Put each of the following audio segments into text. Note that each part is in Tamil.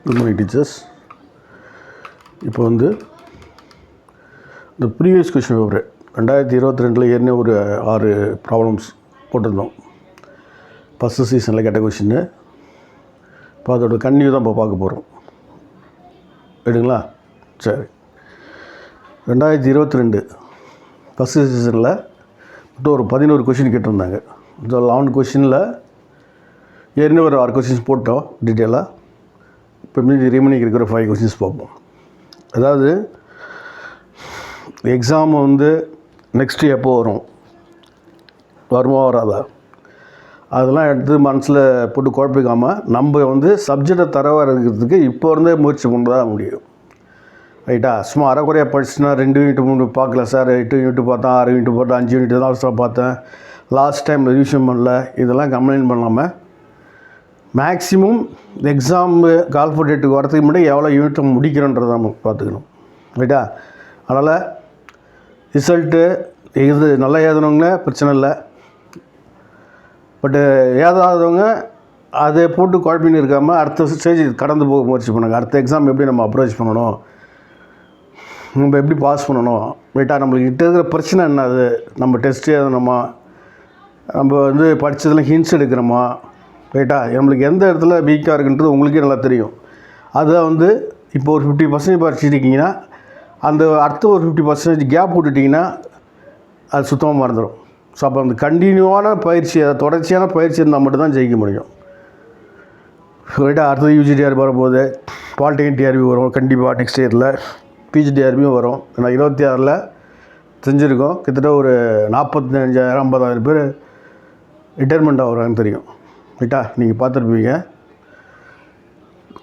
Good morning teachers. இப்போ வந்து இந்த ப்ரீவியஸ் கொஷின் பேப்பர் 2022 ஏற்கனவே ஒரு 6 ப்ராப்ளம்ஸ் போட்டிருந்தோம். ஃபஸ்ட்டு சீசனில் கேட்ட கொஷின்னு. இப்போ அதோட கன்டினியூ தான் இப்போ பார்க்க போகிறோம். ரைட்டுங்களா? சரி. 2022 ஃபஸ்ட்டு சீசனில் மொத்தம் ஒரு 11 கொஷின் கேட்டிருந்தாங்க. இந்த 11 கொஷினில் ஏற்கனவே ஒரு 6 கொஷின்ஸ் போட்டோம் டீட்டெயிலாக. இப்போ மீதி ரிமைனிங் இருக்கிற 5 கொஷின்ஸ் பார்ப்போம். அதாவது எக்ஸாம் வந்து நெக்ஸ்ட்டு எப்போ வருமா வராதா அதெல்லாம் எடுத்து மனசில் போட்டு குழப்பிக்காமல் நம்ம வந்து சப்ஜெக்டை தரவாக இருக்கிறதுக்கு இப்போ இருந்தே முயற்சி பண்ணுறதா முடியும். ரைட்டா? சும்மா அரைக்குறையாக படிச்சுன்னா 2 யூனிட் 3 பார்க்கல சார், 8 யூனிட் பார்த்தேன், 6 யூனிட் பார்த்தேன், 5 யூனிட் தான் சார் பார்த்தேன், லாஸ்ட் டைம் ரிவிஷன் பண்ணல, இதெல்லாம் கம்ப்ளைண்ட் பண்ணாமல் மேக்ஸிமம் எக்ஸாமு கால்ஃபர் டேட்டுக்கு வரதுக்கு முன்னாடி எவ்வளோ யூனிட் முடிக்கிறோன்றதை நம்ம பார்த்துக்கணும். ரைட்டா? அதனால் ரிசல்ட்டு இது நல்லா எழுதுனவங்க பிரச்சனை இல்லை. பட்டு ஏதாதவங்க அதை போட்டு குழப்பின்னு இருக்காமல் அடுத்த ஸ்டேஜ் கடந்து போக முயற்சி பண்ணுங்க. அடுத்த எக்ஸாம் எப்படி நம்ம அப்ரோச் பண்ணணும், நம்ம எப்படி பாஸ் பண்ணணும். ரைட்டா? நம்மளுக்கு கிட்ட இருக்கிற பிரச்சனை என்ன, அது நம்ம டெஸ்ட்டு எழுதணுமா, நம்ம வந்து படித்ததில் ஹிண்ட்ஸ் எடுக்கிறோமா. ரைட்டா? நம்மளுக்கு எந்த இடத்துல வீக்காக இருக்குன்றது உங்களுக்கே நல்லா தெரியும். அதை வந்து இப்போ ஒரு 50% படிச்சுட்டிங்கன்னா அந்த அடுத்த ஒரு 50% கேப் விட்டுட்டிங்கன்னா அது சுத்தமாக மறந்துடும். ஸோ அப்போ அந்த கண்டினியூவான பயிற்சி, அதை தொடர்ச்சியான பயிற்சி இருந்தால் மட்டும்தான் ஜெயிக்க முடியும். ரைட்டா? அடுத்தது UGDRB வரும்போது பாலிடெக்னிக் டிஆர்பி வரும் கண்டிப்பாக நெக்ஸ்ட் இயரில். PGDRBயும் வரும். ஏன்னா 26 செஞ்சுருக்கோம். கிட்டத்தட்ட ஒரு 45,000-50,000 பேர் ரிட்டைர்மெண்ட் ஆகுறாங்கன்னு தெரியும். ரைட்டா? நீங்கள் பார்த்துருப்பீங்க.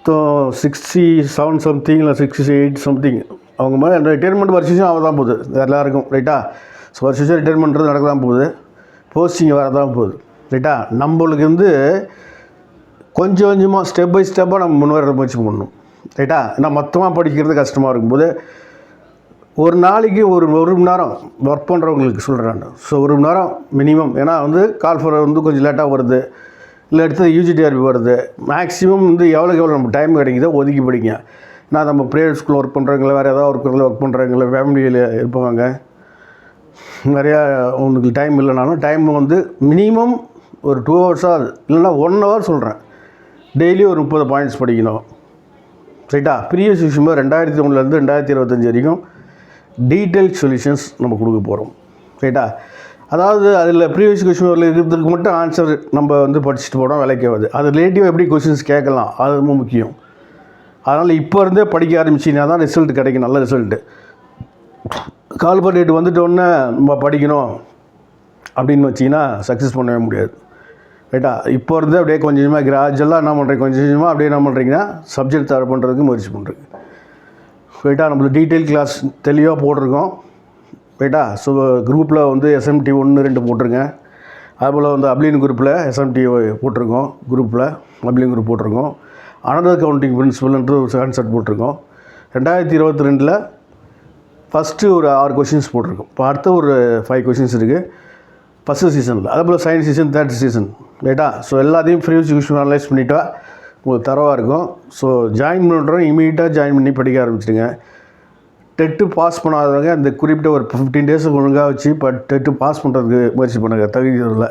ஸோ 67 சம்திங் இல்லை 68 சம்திங் அவங்க மாதிரி ரிட்டைர்மெண்ட் வருஷம் ஆக தான் போகுது எல்லாருக்கும். ரைட்டா? ஸோ வருஷம் ரிட்டைர்மெண்ட்றது நடக்க தான் போகுது, போஸ்டிங் வர தான் போகுது. ரைட்டா? நம்மளுக்கு வந்து கொஞ்சம் கொஞ்சமாக ஸ்டெப் பை ஸ்டெப்பாக நம்ம முன்னேற முயற்சி பண்ணணும். ரைட்டா? ஏன்னா மொத்தமாக படிக்கிறது கஷ்டமாக இருக்கும்போது ஒரு நாளைக்கு ஒரு மணி நேரம் ஒர்க் பண்ணுறவங்களுக்கு சொல்கிறேன். ஸோ 1 மணி நேரம் மினிமம். ஏன்னா வந்து கால்ஃபர் வந்து கொஞ்சம் லேட்டாக வருது, இல்லை அடுத்தது UGDRB வருது. மேக்ஸிமம் வந்து எவ்வளோக்கு எவ்வளோ நம்ம டைம் கிடைக்குதோ ஒதுக்கி படிங்க. நான் நம்ம ப்ரைவேட் ஸ்கூலில் ஒர்க் பண்ணுறவங்கள, வேறு ஏதாவது ஒர்க் பண்ணுறவங்கள, ஃபேமிலியில் இருப்பாங்க, நிறையா உங்களுக்கு டைம் இல்லைனாலும் டைம் வந்து மினிமம் ஒரு 2 ஹவர்ஸாக இல்லைன்னா 1 ஹவர் சொல்கிறேன். டெய்லி ஒரு 30 பாயிண்ட்ஸ் படிக்கணும். ரைட்டா? ப்ரீவியஸ் விஷயமாக 2001 2025 வரைக்கும் டீட்டெயில் சொல்யூஷன்ஸ் நம்ம கொடுக்க போகிறோம். ரைட்டா? அதாவது அதில் ப்ரீவியஸ் கொஷின் இருக்கிறதுக்கு மட்டும் ஆன்சர் நம்ம வந்து படிச்சுட்டு போனோம், வேலைக்கு ஆகுது. அது ரிலேட்டிவ் எப்படி கொஷின்ஸ் கேட்கலாம், அது ரொம்ப முக்கியம். அதனால் இப்போ இருந்தே படிக்க ஆரம்பிச்சிங்கன்னா தான் ரிசல்ட் கிடைக்கும், நல்ல ரிசல்ட்டு. கால்ஃபர் டேட் வந்துட்டோன்னே நம்ம படிக்கணும் அப்படின்னு வச்சிங்கன்னா சக்ஸஸ் பண்ணவே முடியாது. ரைட்டா? இப்போ இருந்தே அப்படியே கொஞ்சம் கொஞ்சமாக கிராஜுவலாக என்ன பண்ணுறீங்க, கொஞ்சம் கொஞ்சமாக அப்படியே என்ன பண்ணுறீங்கன்னா சப்ஜெக்ட் தயார் பண்ணுறதுக்கு முயற்சி பண்ணுறீங்க. ரைட்டா? நம்மளுக்கு டீட்டெயில் கிளாஸ் தெளிவாக போட்டிருக்கோம். ரைட்டா? ஸோ குரூப்பில் வந்து SMT 1, 2 போட்டிருங்க. அதுபோல் வந்து அப்ளின் குரூப்பில் SMT போட்டிருக்கோம், குரூப்பில் அப்ளின் குரூப் போட்டிருக்கோம். அனதர் கவுண்டிங் பிரின்சிபல்ன்ற ஒரு கான்செப்ட் போட்டிருக்கோம். 2022 ஃபஸ்ட்டு ஒரு 6 கொஷின்ஸ் போட்டிருக்கோம். இப்போ அடுத்த ஒரு 5 கொஷின்ஸ் இருக்குது ஃபஸ்ட்டு சீசனில். அதுபோல் செகண்ட் சீசன், தேர்ட் சீசன். ரைட்டா? ஸோ எல்லாத்தையும் ப்ரீவியஸ் கொஷின் அனலைஸ் பண்ணிட்டா உங்களுக்கு தரவாக இருக்கும். ஸோ ஜாயின் பண்ணுறோம், இமீடியட்டாக ஜாயின் பண்ணி படிக்க ஆரம்பிச்சிடுங்க. டெட்டு பாஸ் பண்ணாதவங்க அந்த குறிப்பிட்ட ஒரு 15 டேஸ் ஒழுங்காக வச்சு டெட்டு பாஸ் பண்ணுறதுக்கு முயற்சி பண்ணுங்கள் தகுதியில்.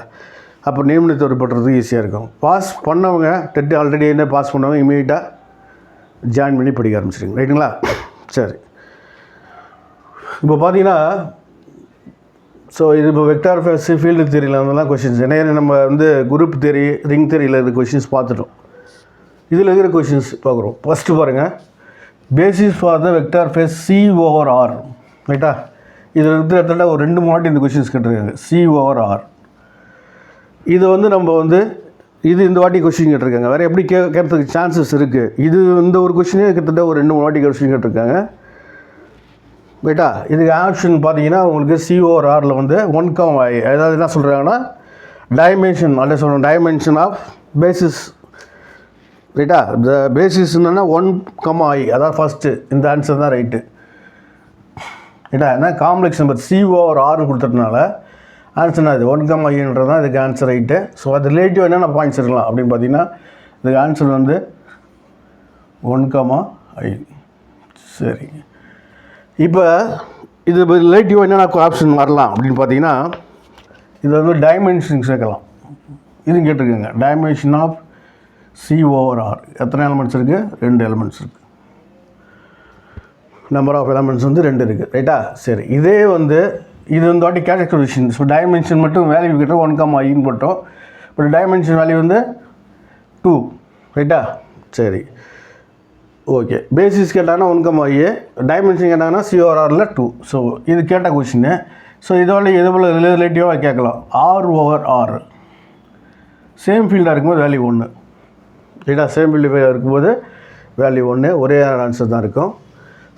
அப்போ நியமன தேர்வு பண்ணுறதுக்கு ஈஸியாக இருக்கும். பாஸ் பண்ணவங்க, டெட்டு ஆல்ரெடி என்ன பாஸ் பண்ணவங்க இமீடியட்டாக ஜாயின் பண்ணி படிக்க ஆரம்பிச்சிடுங்க. ரைட்டுங்களா? சரி. இப்போ பார்த்தீங்கன்னா ஸோ இது இப்போ வெக்டார் ஃபேஸு, ஃபீல்டு தியரியில் இருந்தெல்லாம் கொஷின்ஸ். ஏன்னா நம்ம வந்து குரூப் தியரி, ரிங் தியரியில் இருக்கிற கொஷின்ஸ் பார்த்துட்டோம். இதில் இருக்கிற கொஷின்ஸ் பார்க்குறோம். ஃபஸ்ட்டு பாருங்கள், basis for the vector space C/R. ரைட்டா? இதில் இருக்கிற ஒரு 2 வாட்டி இந்த கொஷின்ஸ் கேட்டிருக்காங்க. C/R இது வந்து நம்ம வந்து இந்த வாட்டி கொஷின் கேட்டிருக்காங்க. வேறு எப்படி கேட்கறதுக்கு சான்சஸ் இருக்குது. இது இந்த ஒரு கொஷினே கிட்டத்தட்ட ஒரு 2 வாட்டி கொஷின் கேட்டிருக்காங்க. ரைட்டா? இதுக்கு ஆப்ஷன் பார்த்தீங்கன்னா உங்களுக்கு C/R வந்து 1, அதாவது என்ன சொல்கிறாங்கன்னா டைமென்ஷன், அல்ல சொல்கிறோம் டைமென்ஷன் ஆஃப் பேசிஸ். ரைட்டா? இந்த பேசிஸ் என்னென்னா 1, அதாவது ஃபஸ்ட்டு இந்த ஆன்சர் தான் ரைட்டு. ரைட்டா? ஏன்னா காம்ப்ளெக்ஸ் நம்பர் C/R கொடுத்ததுனால ஆன்சர் அது 1, தான் இதுக்கு ஆன்சர் ரைட்டு. ஸோ அது ரிலேட்டிவ் என்னென்ன பாயிண்ட்ஸ் இருக்கலாம் அப்படின்னு பார்த்தீங்கன்னா இதுக்கு ஆன்சர் வந்து 1, i. சரி, இப்போ இது ரிலேட்டிவ் என்னென்ன ஆப்ஷன் வரலாம் அப்படின்னு பார்த்தீங்கன்னா, இது வந்து டைமென்ஷன் சேர்க்கலாம். இதுவும் கேட்டிருக்கேங்க. டைமென்ஷன் ஆஃப் C/R எத்தனை எலமெண்ட்ஸ் இருக்குது? 2 எலமெண்ட்ஸ் இருக்குது. நம்பர் ஆஃப் எலமெண்ட்ஸ் வந்து 2 இருக்குது. ரைட்டா? சரி, இதே வந்து இது வந்து வாட்டி கேரக்டரைசேஷன். ஸோ டைமென்ஷன் மட்டும் வேல்யூ கிட்ட 1, i போட்டோம். பட் டைமென்ஷன் வேல்யூ வந்து 2. ரைட்டா? சரி, ஓகே. பேசிஸ் கேட்டாங்கன்னா 1, i, டைமென்ஷன் கேட்டாங்கன்னா C/Rல 2. ஸோ இது கேட்ட கொஷின்னு. ஸோ இதோட எது போல் ரிலேட்டிவாக கேட்கலாம். R/R சேம் ஃபீல்டாக இருக்கும்போது வேல்யூ 1. ரைட்டா? சேம் ஃபீல்டு இருக்கும்போது வேல்யூ 1, ஒரே ஆன்சர் தான் இருக்கும்.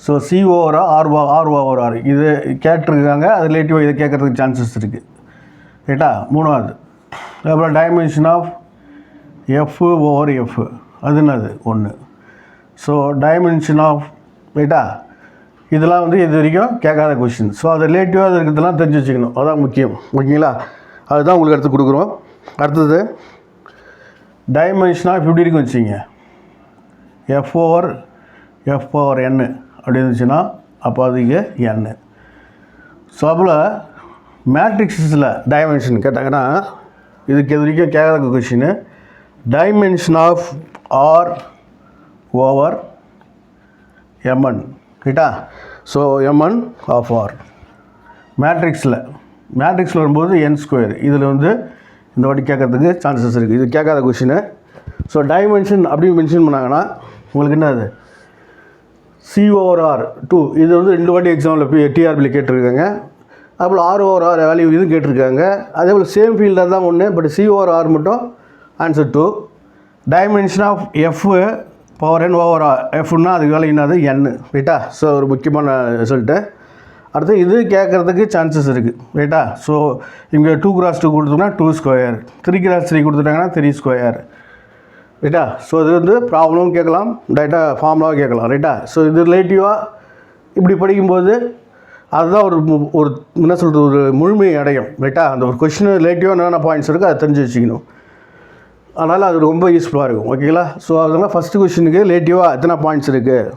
ஸோ C/R R/R இது கேட்டிருக்காங்க. அது ரிலேட்டிவாக இதை கேட்குறதுக்கு சான்சஸ் இருக்குது. ரைட்டா? மூணாவது, அப்புறம் டைமென்ஷன் ஆஃப் F/F அது என்னது? 1. ஸோ டைமென்ஷன் ஆஃப், ரைட்டா, இதெல்லாம் வந்து இது வரைக்கும் கேட்காத கொஷின். ஸோ அது ரிலேட்டிவாக இருக்கிறதெல்லாம் தெரிஞ்சு வச்சுக்கணும். அதுதான் முக்கியம். ஓகேங்களா? அதுதான் உங்களுக்கு எடுத்து கொடுக்குறோம். அடுத்தது டைமென்ஷன் ஆஃப் இப்படி இருக்கும் வச்சுங்க, F/N அப்படி இருந்துச்சுன்னா அப்போ அதுக்கு n. ஸோ அப்போல மேட்ரிக்ஸில் டைமென்ஷன் கேட்டாங்கன்னா இதுக்கு எது வரைக்கும் கேட்காத கொஷின்னு டைமென்ஷன் ஆஃப் R/Mn. ரைட்டா? ஸோ Mn ஆஃப் R மேட்ரிக்ஸில் வரும்போது n². இதில் வந்து இந்த வாட்டி கேட்கறதுக்கு சான்சஸ் இருக்குது. இது கேட்காத கொஷின்னு. ஸோ டைமென்ஷன் அப்படின்னு மென்ஷன் பண்ணாங்கன்னா உங்களுக்கு என்ன அது? C/R2 இது வந்து 2 வாட்டி எக்ஸாம்பிள் டிஆர்பியில் கேட்டிருக்காங்க. அப்புறம் R/R வேல்யூ இது கேட்டிருக்காங்க. அதே போல் சேம் ஃபீல்டாக தான் 1, பட் C/R மட்டும் ஆன்சர் 2. டைமென்ஷன் ஆஃப் F/N/R Fன்னா அதுக்கு வேலை என்னது? n. ரைட்டா? ஸோ ஒரு முக்கியமான ரிசல்ட்டு. அடுத்து இது கேட்குறதுக்கு சான்சஸ் இருக்குது. ரைட்டா? ஸோ இங்கே 2x2 கொடுத்தோம்னா 2², 3x3 கொடுத்துட்டாங்கன்னா 3². ரைட்டா? ஸோ இது வந்து ப்ராப்ளமும் கேட்கலாம், டைரெக்டாக ஃபார்முலாவும் கேட்கலாம். ரைட்டா? ஸோ இது ரிலேட்டிவாக இப்படி படிக்கும்போது அதுதான் ஒரு என்ன சொல்கிறது, ஒரு முழுமை அடையும். ரைட்டா? அந்த ஒரு கொஷின் ரிலேட்டிவாக என்னென்ன பாயிண்ட்ஸ் இருக்குது அதை தெரிஞ்சு வச்சுக்கணும். அதனால் அது ரொம்ப யூஸ்ஃபுல்லாக இருக்கும். ஓகேங்களா? ஸோ அதனால் ஃபஸ்ட்டு கொஷினுக்கு ரிலேட்டிவாக எத்தனை பாயிண்ட்ஸ் இருக்குது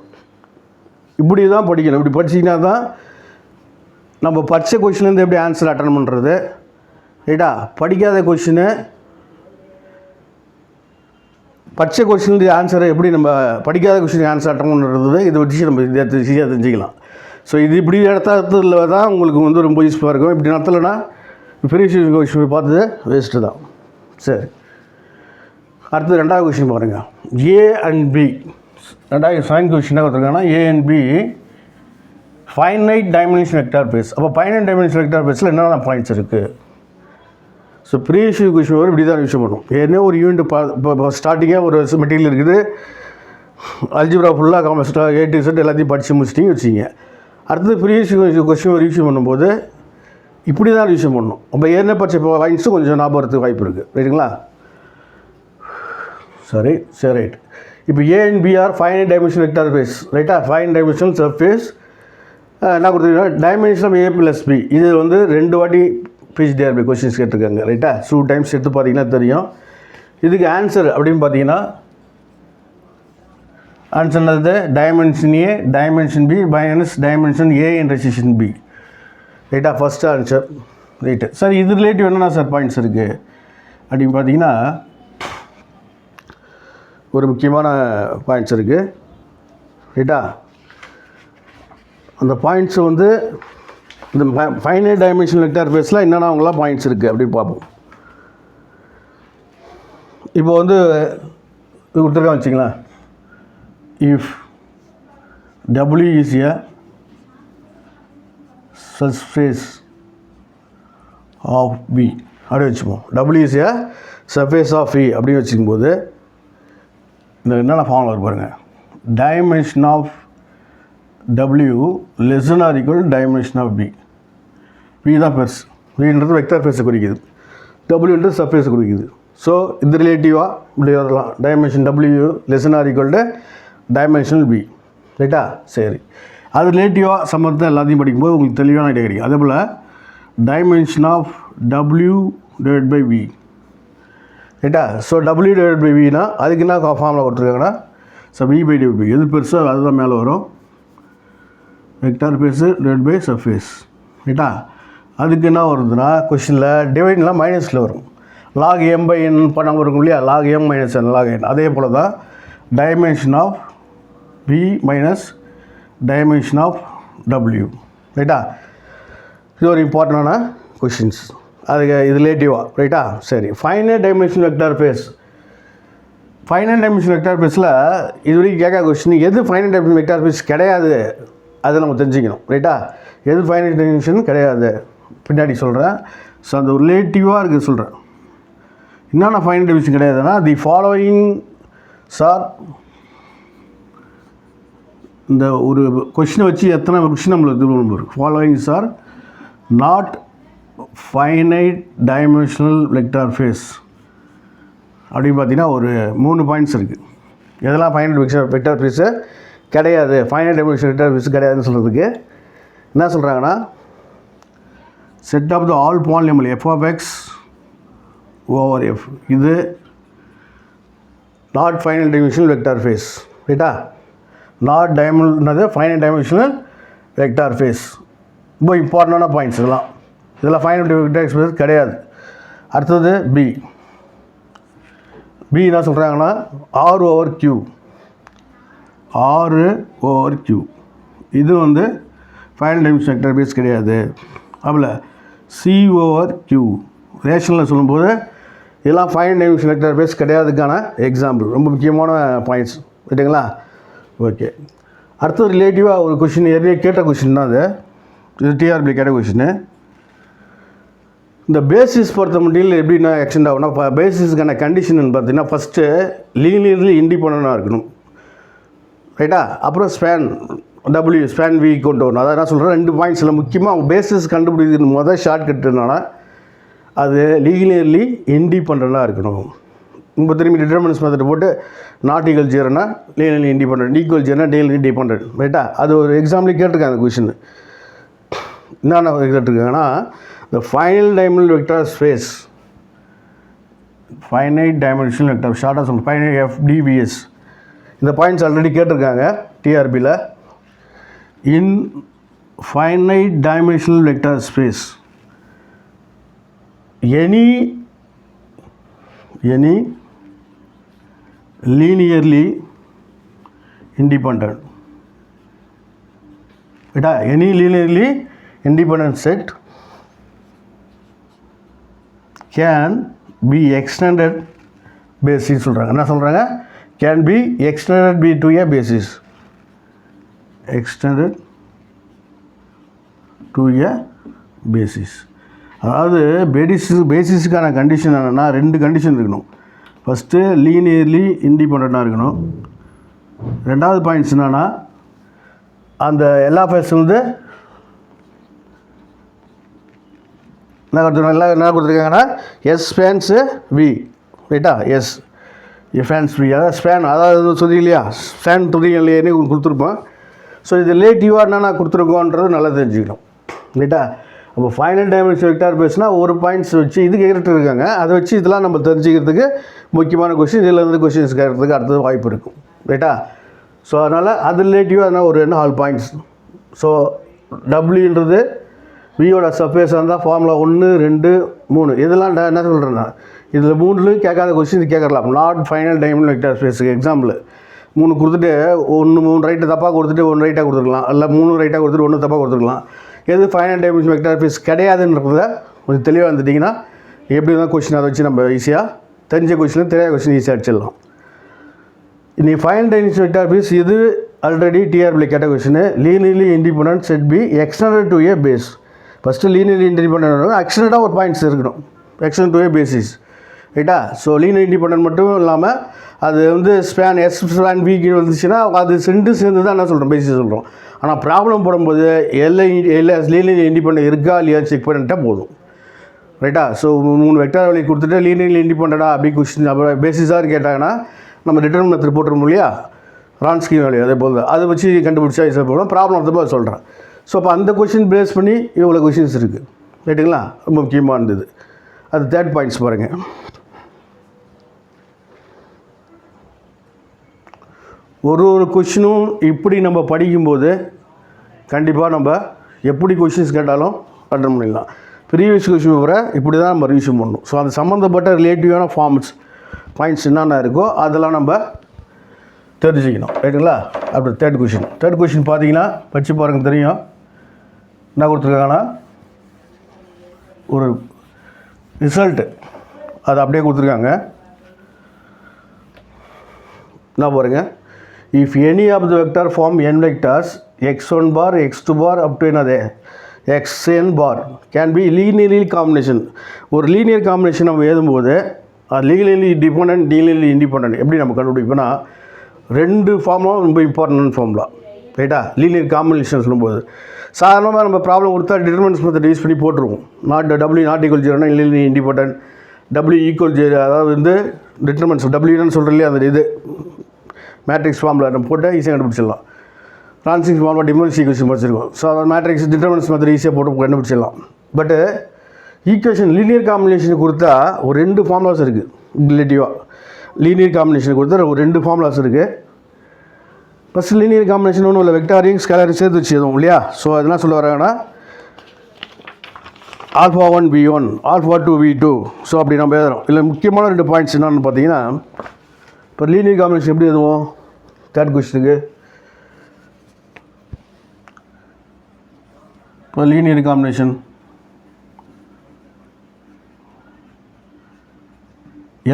இப்படி தான் படிக்கணும். இப்படி படிச்சிங்கன்னா தான் நம்ம படித்த கொஷின்லேருந்து எப்படி ஆன்சர் அட்டன் பண்ணுறது. ரைட்டா? படிக்காத கொஷினு படித்த கொஷினுக்கு ஆன்சரை எப்படி நம்ம படிக்காத கொஷினுக்கு ஆன்சர் அட்டன் பண்ணுறது, இதை வச்சு நம்ம ஈஸியாக தெரிஞ்சுக்கலாம். ஸோ இது இப்படி இடத்துல தான் உங்களுக்கு வந்து ரொம்ப யூஸ்ஃபுல்லாக இருக்கும். இப்படி நடத்தலைன்னா பெரிய கொஷின் பார்த்தது வேஸ்ட்டு தான். சரி, அடுத்தது 2வது கொஷின் பாருங்கள். A and B 2வது சயின்ஸ் கொஷினாக கொடுத்துருக்காங்கன்னா A and B finite dimension vector space. அப்போ ஃபைனைட் டைமென்ஷன் வெக்டார் ஸ்பேஸில் என்னென்ன பாயிண்ட்ஸ் இருக்குது? ஸோ ப்ரீவியஸ் கொஷின் வரும் இப்படி தான் விஷயம் பண்ணும். ஏன்னா ஒரு யூனிட் இப்போ ஸ்டார்டிங்காக ஒரு மெட்டீரியல் இருக்குது, அல்ஜிப்ரா ஃபுல்லாக காமர்ஸ்டாக A to Z எல்லாத்தையும் படித்து முடிச்சிட்டிங்க வச்சிங்க. அடுத்தது ப்ரீவியஸ் கொஷின் ஒரு விஷயம் பண்ணும்போது இப்படி தான் விஷயம் பண்ணணும். அப்போ ஏற்கனவே படித்த பாயிண்ட்ஸும் கொஞ்சம் ஞாபகம் வரதுக்கு வாய்ப்பு இருக்குது. ரைட்டுங்களா? சரி, ரைட். இப்போ A and B R finite dimension vector space. ரைட்டா? ஃபைனைட் டைமென்ஷனல் சர்ஃபேஸ் என்ன கொடுத்துருக்கீங்கன்னா டைமென்ஷன் ஆஃப் A+B. இது வந்து 2 வாட்டி பிஹெச்டிஆர்பி கொஸ்டின்ஸ் கேட்டிருக்காங்க. ரைட்டா? 2 டைம்ஸ் எடுத்து பார்த்தீங்கன்னா தெரியும். இதுக்கு ஆன்சர் அப்படின்னு பார்த்தீங்கன்னா ஆன்சர்னது dimension A, dimension B minus dimension A intersection B. ரைட்டா? First answer. ரைட்டு. சார் இது ரிலேட்டிவ் என்னென்னா சார் பாயிண்ட்ஸ் இருக்குது அப்படின்னு பார்த்தீங்கன்னா ஒரு முக்கியமான பாயிண்ட்ஸ் இருக்குது. ரைட்டா? அந்த பாயிண்ட்ஸ் வந்து இந்த ஃபைனைட் டைமென்ஷன் வெக்டார் ஸ்பேஸில் என்னென்ன அவங்களாம் பாயிண்ட்ஸ் இருக்குது அப்படின்னு பார்ப்போம். இப்போ வந்து இது கொடுத்துருக்கா வச்சிங்களேன். If W is a surface of B அப்படி வச்சுப்போம். W is a surface of E அப்படின்னு வச்சுக்கும்போது இந்த என்னென்ன ஃபார்முலா இருக்கு பாருங்கள். Dimension of W less than or equal to dimension of B. B தான் பெருசு. Bன்றது வெக்டார் ஸ்பேஸை குறிக்குது, Wன்றது சர்ஃபேஸை குறிக்குது. ஸோ இந்த ரிலேட்டிவாக இப்படி வரலாம். Dimension W less than or equal to dimensional B. ரைட்டா? சரி, அது ரிலேட்டிவாக சம்மந்தம் எல்லாத்தையும் படிக்கும்போது உங்களுக்கு தெளிவான ஐடியா கிடைக்கும். அதே போல் dimension of W divided by B. ரைட்டா? ஸோ W divided by Bனா அதுக்கு என்ன ஃபார்முலா கொடுத்துருக்காங்கன்னா ஸோ v by dv எது பெருசோ அதுதான் மேலே வரும். Vector space divide by surface. ரைட்டா? அதுக்கு என்ன வருதுன்னா கொஷினில் டிவைட்லாம் மைனஸில் வரும். லாக் m by n பண்ணாமல் இருக்கும் இல்லையா, log m minus n log n. அதே போல் தான் dimension of v minus dimension of w. ரைட்டா? இது ஒரு இம்பார்ட்டண்டான கொஷின்ஸ். அதுக்கு இது ரிலேட்டிவாக. ரைட்டா? சரி, finite dimension vector space. Finite dimension vector ஸ்பேஸில் இது வரைக்கும் கேட்காத கொஸ்டின், எது ஃபைனைட் டைமென்ஷன் வெக்டார் ஸ்பேஸ் கிடையாது அதை நம்ம தெரிஞ்சுக்கணும். ரைட்டா? எது ஃபைனைட் டைமென்ஷன் கிடையாது பின்னாடி சொல்கிறேன். ஸோ அந்த ரிலேட்டிவாக இருக்குது சொல்கிறேன். என்னென்ன ஃபைனைட் டைமென்ஷன் கிடையாதுன்னா, தி ஃபாலோயிங் சார், இந்த ஒரு கொஷினை வச்சு எத்தனை கொஷின் நம்மளுக்கு இது பண்ணுவோம். Following sir not finite dimensional vector space அப்படின்னு பார்த்தீங்கன்னா ஒரு 3 பாயிண்ட்ஸ் இருக்குது. எதெல்லாம் ஃபைனைட் வெக்டார் ஸ்பேஸு கிடையாது, ஃபைனைட் டைமென்ஷன் வெக்டார் ஸ்பேஸ் கிடையாதுன்னு சொல்கிறதுக்கு என்ன சொல்கிறாங்கன்னா, set of the all polynomial F of X over F, இது not finite dimensional vector space. ரைட்டா? நாட் டைமென்ஷனது ஃபைனைட் டைமென்ஷனல் வெக்டார் ஸ்பேஸ். ரொம்ப இம்பார்ட்டண்டான பாயிண்ட்ஸ் இதெல்லாம் ஃபைனைட் வெக்டார் ஸ்பேஸ் கிடையாது. அடுத்தது பி என்ன சொல்கிறாங்கன்னா, ஆர் ஓவர் கியூ, இது வந்து ஃபைனைட் டைமென்ஷன் வெக்டார் ஸ்பேஸ் கிடையாது. அப்பல சி ஓவர் கியூ ரேஷனில் சொல்லும்போது இதெல்லாம் ஃபைனைட் டைமென்ஷன் வெக்டார் ஸ்பேஸ் கிடையாதுக்கான எக்ஸாம்பிள். ரொம்ப முக்கியமான பாயிண்ட்ஸ். ரைட்டுங்களா? ஓகே. அடுத்தது ரிலேட்டிவாக ஒரு கொஷின் ஏற்கனவே கேட்ட கொஷின் தான் அது. இது டிஆர்பி கேட்ட கொஷின்னு. இந்த பேசிஸ் பொறுத்த மட்டும் எப்படின்னா எக்ஸ்டெண்ட் ஆகும்னா, பேசிஸ்க்கான கண்டிஷன் பார்த்தீங்கன்னா ஃபஸ்ட்டு லீனியர்லி இண்டிபெண்டண்டாக இருக்கணும். ரைட்டா? அப்புறம் ஸ்பேன் வி கொண்டு வரணும். அதான் நான் சொல்கிறேன் 2 பாயிண்ட்ஸில் முக்கியமாக பேசிஸ் கண்டுபிடிக்கிறது முதல் ஷார்ட் கட்டுனால அது லீனியர்லி இண்டிபெண்டண்டாக இருக்கணும். இப்போ திரும்பி டிட்டர்மினன்ஸ் மெத்தட் போட்டு நாட் ஈக்குவல் ஜீரோனா லீனியர்லி இண்டிபெண்டன்ட், ஈக்குவல் ஜீரோனா லீனியர்லி டிபெண்டன்ட். ரைட்டா? அது ஒரு எக்ஸாம்பிள் கேட்டிருக்காங்க அந்த கொஷின். என்னென்ன கேட்டிருக்காங்கன்னா, the finite dimensional vector space, finite dimensional vector ஷார்ட்டாக சொல்லுங்கள், finite FDVS. இந்த பாயிண்ட்ஸ் ஆல்ரெடி கேட்டிருக்காங்க டிஆர்பியில். இன் finite dimensional vector space any linearly independent, ரைட்டா? any linearly independent set can be extended basis சொல்கிறாங்க. என்ன சொல்கிறாங்க? can be extended to a basis, extended to a basis. அதாவது பேசிஸுக்கான கண்டிஷன் என்னென்னா 2 கண்டிஷன் இருக்கணும். ஃபஸ்ட்டு லீனியர்லி இண்டிபெண்ட்டாக இருக்கணும். ரெண்டாவது பாயிண்ட்ஸ் என்னென்னா, அந்த எல்எஃப்எஸ் வந்து என்ன கொடுத்துருக்காங்கன்னா எஸ் ஸ்பேன்ஸு வி. ரைட்டா? எஸ் ஃபேன்ஸ் வி, அதாவது ஸ்பேன், அதாவது சொல்லி இல்லையா, ஸ்பேன் துணியிலேயே கொடுத்துருப்போம். ஸோ இது ரிலேட்டிவாக என்னென்ன கொடுத்துருக்கோன்றது நல்லா தெரிஞ்சுக்கணும். ரைட்டா? அப்போ ஃபைனைட் டைமென்ஷன் வெக்டார் ஸ்பேஸ்னால் ஒரு பாயிண்ட்ஸ் வச்சு இது கேட்டு இருக்காங்க. அதை வச்சு இதெல்லாம் நம்ம தெரிஞ்சுக்கிறதுக்கு முக்கியமான கொஷின், இதில் இருந்து கொஷின்ஸ் கேட்கறதுக்கு அடுத்தது வாய்ப்பு இருக்கும். ரைட்டா? ஸோ அதனால் அது ரிலேட்டிவாக அதனால் ஒரு 4 பாயிண்ட்ஸ். ஸோ டபிள்யூன்றது வியோட சர்ஃபேஸ் இருந்தால் ஃபார்முலா 1, 2, 3 இதெல்லாம் என்ன சொல்கிறேன்னா, இதில் 3லையும் கேட்காத கொஸ்டின் கேட்கலாம். நாட் ஃபைனல் டைமென்ஷனல் வெக்டார் ஸ்பேஸுக்கு எக்ஸாம்பிள் 3 கொடுத்துட்டு 3 ரைட்டு தப்பாக கொடுத்துட்டு 1 ரைட்டாக கொடுத்துருக்கலாம், இல்லை 3 ரைட்டாக கொடுத்துட்டு 1 தப்பாக கொடுத்துருக்கலாம். எது ஃபைனல் டைமென்ஷனல் வெக்டார் ஸ்பேஸ் கிடையாதுன்றத கொஞ்சம் தெளிவாக இருந்துட்டிங்கன்னா எப்படி தான் கொஸ்டின் அதை வச்சு நம்ம ஈஸியாக தெரிஞ்ச கொஸ்டின் தெரியாத கொஸ்டின் ஈஸியாக அடிச்சிடலாம். இன்றைக்கி ஃபைனல் டைமென்ஷனல் வெக்டார் ஸ்பேஸ் இது ஆல்ரெடி டிஆர்பியில் கேட்ட question. Linearly independent set B extended to a base. First linear independent எக்ஸ்டெண்டாக ஒரு பாயிண்ட்ஸ் இருக்கணும், எக்ஸ்டெண்ட் டு ஏ பேசிஸ். ரைட்டா? ஸோ லீனியர் இண்டிபெண்டன்ட் மட்டும் இல்லாமல் அது வந்து ஸ்பேன் எஸ் ஸ்பேன் வீக்கு வந்துச்சுன்னா அது சேர்ந்து தான் என்ன சொல்கிறோம் பேசிஸ் சொல்கிறோம். ஆனால் ப்ராப்ளம் போடும்போது லீனியர் இண்டிபெண்டன்ட் இருக்கா இல்லையா செக் பண்ணிட்டா போதும். ரைட்டா? ஸோ 3 வெக்டார் வழி கொடுத்துட்டு லீனியர் இண்டிபெண்டா அப்படி கொஸ்டின் அப்புறம் பேசிஸாக கேட்டாங்கன்னா நம்ம டிட்டர்மினன்ட் மெத்தட் போட்டுருவோம் இல்லையா, ரான்ஸ்கி வேல்யூ, அதே போல் அதை வச்சு கண்டுபிடிச்சா ஈஸியாக போடுவோம். ப்ராப்ளம் அந்த போது சொல்கிறேன். ஸோ அப்போ அந்த கொஷின் பேஸ் பண்ணி இவ்வளோ கொஷின்ஸ் இருக்குது. ரைட்டுங்களா? ரொம்ப முக்கியமாக இருந்தது. அது 3rd பாயிண்ட்ஸ் பாருங்கள். ஒரு கொஷினும் இப்படி நம்ம படிக்கும்போது கண்டிப்பாக நம்ம எப்படி கொஷின்ஸ் கேட்டாலும் அட்டன் பண்ணிடலாம். ப்ரீவியஸ் கொஷின் வர இப்படி தான் நம்ம ரிவிஷன் பண்ணணும். ஸோ அது சம்மந்தப்பட்ட ரிலேட்டிவான பாயிண்ட்ஸ் என்னென்ன இருக்கோ அதெல்லாம் நம்ம தெரிஞ்சுக்கணும். ரைட்டுங்களா? அப்படி தேர்ட் கொஷின் பார்த்தீங்கன்னா படித்து பாருங்க தெரியும். என்ன கொடுத்துருக்காங்கன்னா ஒரு ரிசல்ட்டு அது அப்படியே கொடுத்துருக்காங்க. என்ன பாருங்கள், if any of the vector form n vectors x1 bar x2 bar up to another xn bar can be linearly combination. ஒரு லீனியர் காம்பினேஷன் நம்ம எழுதும்போது அது லீனியர்லி டிபெண்டன்ட் லீனியர்லி இண்டிபெண்டன்ட் எப்படி நம்ம கண்டுபிடிப்போம்னா, ரெண்டு ஃபார்முலா ரொம்ப இம்பார்ட்டன்ட் ஃபார்முலா. ரைட்டா? லீனியர் காம்பினேஷன் சொல்லும்போது சாதாரணமாக நம்ம ப்ராப்ளம் கொடுத்தா டிட்டர்மினன்ஸ் மெத்தட் யூஸ் பண்ணி போட்டுருவோம். W நாட் ஈக்குவல் ஜீரோனா linearly independent, W equal zero அதாவது வந்து டிட்டர்மினன்ஸ் Wன்னு சொல்கிறீங்களே அந்த இது மேட்ரிக்ஸ் ஃபார்முலா நம்ம போட்டு ஈஸியாக கண்டுபிடிச்சிடலாம். ட்ரான்சிங் ஃபார்முலா டிஃபரன்ஸ் ஈக்குவேஷன் படிச்சிருக்கோம். ஸோ அதை மேட்ரிக்ஸ் டிட்டர்மினன்ஸ் மெத்தட் ஈஸியாக போட்டு கண்டுபிடிச்சிடலாம். பட்டு ஈக்குவேஷன் லீனியர் காம்பினேஷன் கொடுத்தா ஒரு 2 ஃபார்முலாஸ் இருக்குது. ரிலேட்டிவாக லீனியர் காம்பினேஷன் கொடுத்தா ஒரு 2 ஃபார்முலாஸ் இருக்குது. ஃபஸ்ட் லீனியர் காம்பினேஷன் ஒன்றும் இல்லை, வெக்டாரையும் ஸ்கேலரையும் சேர்த்து வச்சு எதுவும் இல்லையா? ஸோ அதெல்லாம் சொல்ல வராங்கன்னா α1 v1 α2 v2. ஸோ அப்படி நம்ம எழுதுறோம். இல்லை முக்கியமான 2 பாயிண்ட்ஸ் என்னென்னு பார்த்தீங்கன்னா, இப்போ லீனியர் காம்பினேஷன் எப்படி எழுதுவோம்? தேர்ட் கொஸ்டினுக்கு இப்போ லீனியர் காம்பினேஷன்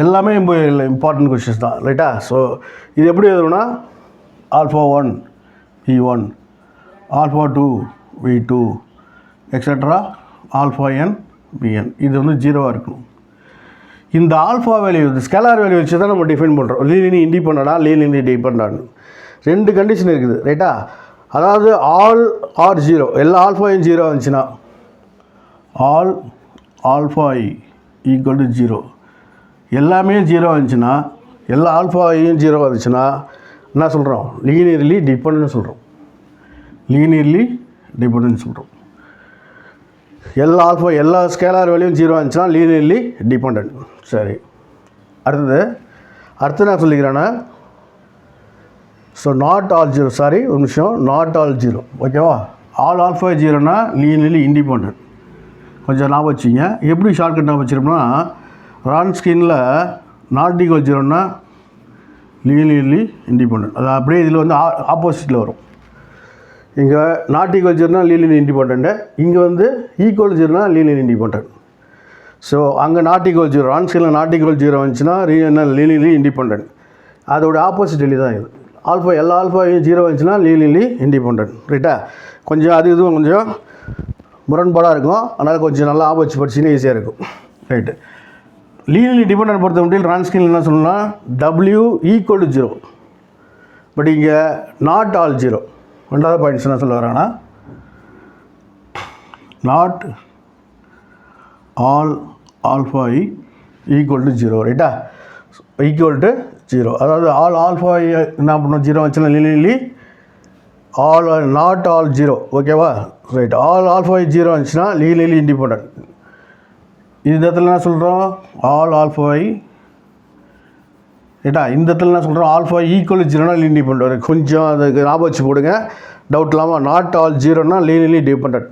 எல்லாமே இம்பார்ட்டன்ட் கொஸ்டின்ஸ் தான். ரைட்டா? ஸோ இது எப்படி எழுதணும்னா α1 v1 α2 v2 extra αn bn. இது வந்து 0வாக இருக்கணும். இந்த ஆல்ஃபா வேல்யூ இந்த ஸ்கேலார் வேல்யூ வச்சு தான் நம்ம டிஃபைன் பண்ணுறோம். லீனியர்லி இண்டிபெண்டா லீனியர்லி டிபெண்டன்ட் 2 கண்டிஷன் இருக்குது. ரைட்டா? அதாவது ஆல் ஆர் 0 எல்லா ஆல்ஃபாயும் 0 வந்துச்சுன்னா ஆல் ஆல்ஃபா ஈக்குவல் டு 0 எல்லாமே 0 வந்துச்சுன்னா எல்லா ஆல்ஃபாயும் 0 வந்துச்சுன்னா என்ன சொல்கிறோம்? லீனியர்லி டிபெண்டன்ட் சொல்கிறோம். லீனியர்லி டிபெண்டன்ட் சொல்கிறோம். எல்லா ஸ்கேலார் வேல்யூயும் 0 வந்துச்சுன்னா லீனியர்லி டிபெண்டன்ட். சரி, அடுத்து நான் சொல்லிக்கிறேன்னா, ஸோ நாட் ஆல் 0 சாரி ஒரு நிமிஷம், நாட் ஆல் 0 ஓகேவா? ஆல் ஆல்ஃபா 0னா லீனியர்லி இண்டிபெண்டன்ட். கொஞ்சம் ஞாபகம் வச்சுங்க. எப்படி ஷார்ட்கட் ஞாபகம் வச்சுருப்போம்னா, ரான்ஸ்கின்ல நாட் ஈக்குவல் 0னா லீனியர்லி இண்டிபெண்டன்ட். அது அப்படியே இதில் வந்து ஆப்போசிட்டில் வரும். இங்கே நாட் ஈக்குவல் 0னா லீனியர்லி இண்டிபெண்டன்ட்டு, இங்கே வந்து ஈக்குவல் 0னா லீனியர்லி இண்டிபெண்டன்ட். ஸோ அங்கே நாட் ஈக்குவல் 0 ரான்ஸ்கின்ல நாட் ஈக்குவல் 0 வந்துச்சுன்னா லீனியர்லி இண்டிபெண்டன்ட். அதோட ஆப்போசிட் வெளி தான் இது. எல்லா ஆல்ஃபாயும் 0 வந்துச்சுன்னா லீனியர்லி இண்டிபெண்டன்ட். ரைட்டா? கொஞ்சம் இதுவும் கொஞ்சம் முரண்பாடாக இருக்கும். அதனால் கொஞ்சம் நல்லா ஆப்போசிட் படிச்சிங்கன்னா ஈஸியாக இருக்கும். ரைட்டு. லீனியர்லி டிபெண்டன்ட் பொறுத்த மட்டும் ரான்ஸ்கின் என்ன சொல்லணும்னா W ஈக்குவல் டு 0. பட் இங்கே நாட் ஆல் 0. ரெண்டாவது பாயிண்ட்ஸ் என்ன சொல்ல வராங்கன்னா, not all alpha equal to 0. ரைட்டா? ஈக்குவல் டு 0 அதாவது ஆல் ஆல்ஃபா என்ன பண்ணணும்? 0 வச்சுன்னா லீனியர்லி ஆல் நாட் ஆல் 0 ஓகேவா? ரைட். ஆல் ஆல்ஃபா 0 வந்துச்சுன்னா லீனியர்லி இண்டிபெண்டன்ட். இந்த இடத்துல என்ன சொல்கிறோம்? ஆல் ஆல்ஃபா ரைட்டா? இந்த இடத்துல என்ன சொல்கிறோம்? ஆல்ஃபா ஈக்குவல் 0னா இண்டிபெண்டன்ட். கொஞ்சம் அதுக்கு ஞாபகம் வச்சு போடுங்க, டவுட் இல்லாமல். நாட் ஆல் 0னா லீனியர்லி டிபெண்டன்ட்.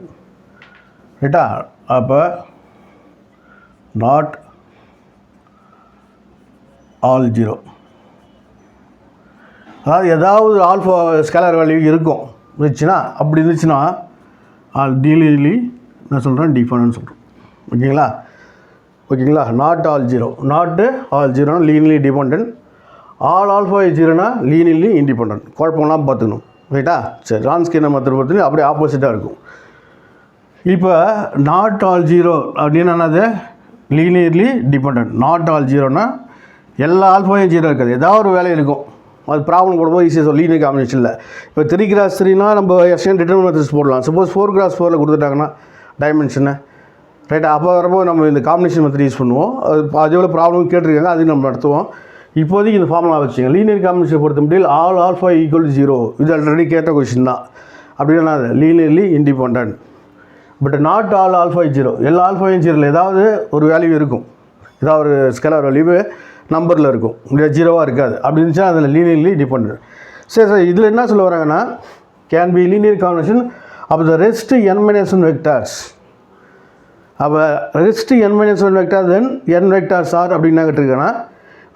ரைட்டா? அப்போ நாட் ஆல் 0 அதாவது ஏதாவது ஆல்ஃபா ஸ்கேலார் வேல்யூ இருக்கும் இருந்துச்சுன்னா, அப்படி இருந்துச்சுன்னா லீனியர்லி நான் சொல்கிறேன் டிபெண்டன்ட் சொல்கிறோம். ஓகேங்களா? Not all 0 linearly dependent, all alpha 0னா லீனியர்லி இண்டிபெண்டன்ட். குழப்பம்லாம் பார்த்துக்கணும். ரைட்டா? சரி, ரான்ஸ்கின் மெத்தட் பொறுத்தவரைக்கும் அப்படியே ஆப்போசிட்டாக இருக்கும். இப்போ நாட் ஆல் 0 அப்படின்னு என்னது? Linearly dependent. நாட் ஆல் 0னா எல்லா ஆல்ஃபாயும் 0 இருக்காது, ஏதாவது ஒரு வேலை இருக்கும். அது ப்ராப்ளம் போடும்போது ஈஸியாக லீனியர் காம்பினேஷனில் இப்போ 3x3னா நம்ம எஸ்என் டிட்டர்மினன்ட் மெத்தட்ஸ் போடலாம். சப்போஸ் 4x4ல் கொடுத்துட்டாங்கன்னா டைமென்ஷனை ரைட்டா, அப்போ வரப்போ நம்ம இந்த காம்பினேஷன் மெத்தட் யூஸ் பண்ணுவோம். அது எவ்வளோ ப்ராப்ளம் கேட்டிருக்காங்க, அதையும் நம்ம நடத்துவோம். இப்போதைக்கு இந்த ஃபார்முலா வச்சுங்க. லீனியர் காம்பினேஷன் பொறுத்த முடியல ஆல் ஆல்ஃபா ஈக்குவல் 0 இது ஆல்ரெடி கேட்ட கொஷின் தான். அப்படின்னா linearly independent. But not all alpha 0 எல்லா ஆல்ஃபாயும் 0ல் ஏதாவது ஒரு வேல்யூ இருக்கும், ஏதாவது ஒரு ஸ்கேலார் வேல்யூ நம்பரில் இருக்கும், இல்லை 0வாக இருக்காது. அப்படி இருந்துச்சுன்னா அதில் லீனியர்லி டிபெண்டன்ட். சரி சார், இதில் என்ன சொல்ல வராங்கன்னா கேன் பி லீனியர் காம்பினேஷன் அப்போ த ரெஸ்ட் n-1 வெக்டார்ஸ். அப்போ ரெஸ்ட் n-1 வெக்டார் தென் n வெக்டார்ஸ் ஆர் அப்படின்னு கேட்டிருக்கேன்னா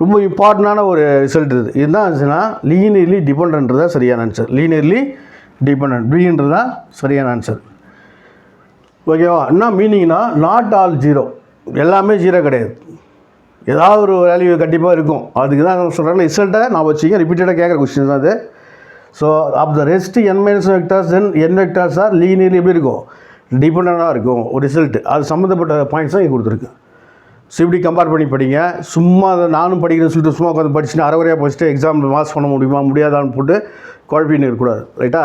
ரொம்ப இம்பார்ட்டண்டான ஒரு ரிசல்ட் இது. இதுதான் ஆச்சுன்னா லீனியர்லி டிபெண்ட்ன்றது தான் சரியான ஆன்சர். லீனியர்லி டிபெண்ட் பின்றது தான் சரியான ஆன்சர். ஓகேவா? என்ன மீனிங்னா நாட் ஆல் ஜீரோ, எல்லாமே ஜீரோ கிடையாது, ஏதாவது ஒரு வேல்யூ கண்டிப்பாக இருக்கும். அதுக்கு தான் சொல்கிறேன் ரிசல்ட்டை நான் வச்சுக்க ரிப்பீட்டடாக கேட்குற கொஸ்டின் தான் அது. So of the rest n-1 vectors then n vectors are linearly எப்படி இருக்கும், டிபெண்டாக இருக்கும் ஒரு ரிசல்ட். அது சம்மந்தப்பட்ட பாயிண்ட்ஸ் தான் இங்கே கொடுத்துருக்கு. ஸோ இப்படி கம்பேர் பண்ணி படிங்க. சும்மா அதை நானும் படிக்கிறேன்னு சொல்லிட்டு சும்மா உட்காந்து படிச்சுட்டு அரைவரையாக படிச்சுட்டு எக்ஸாம் பாஸ் பண்ண முடியுமா முடியாதான்னு போட்டு குழப்பின்னு இருக்கக்கூடாது. ரைட்டா?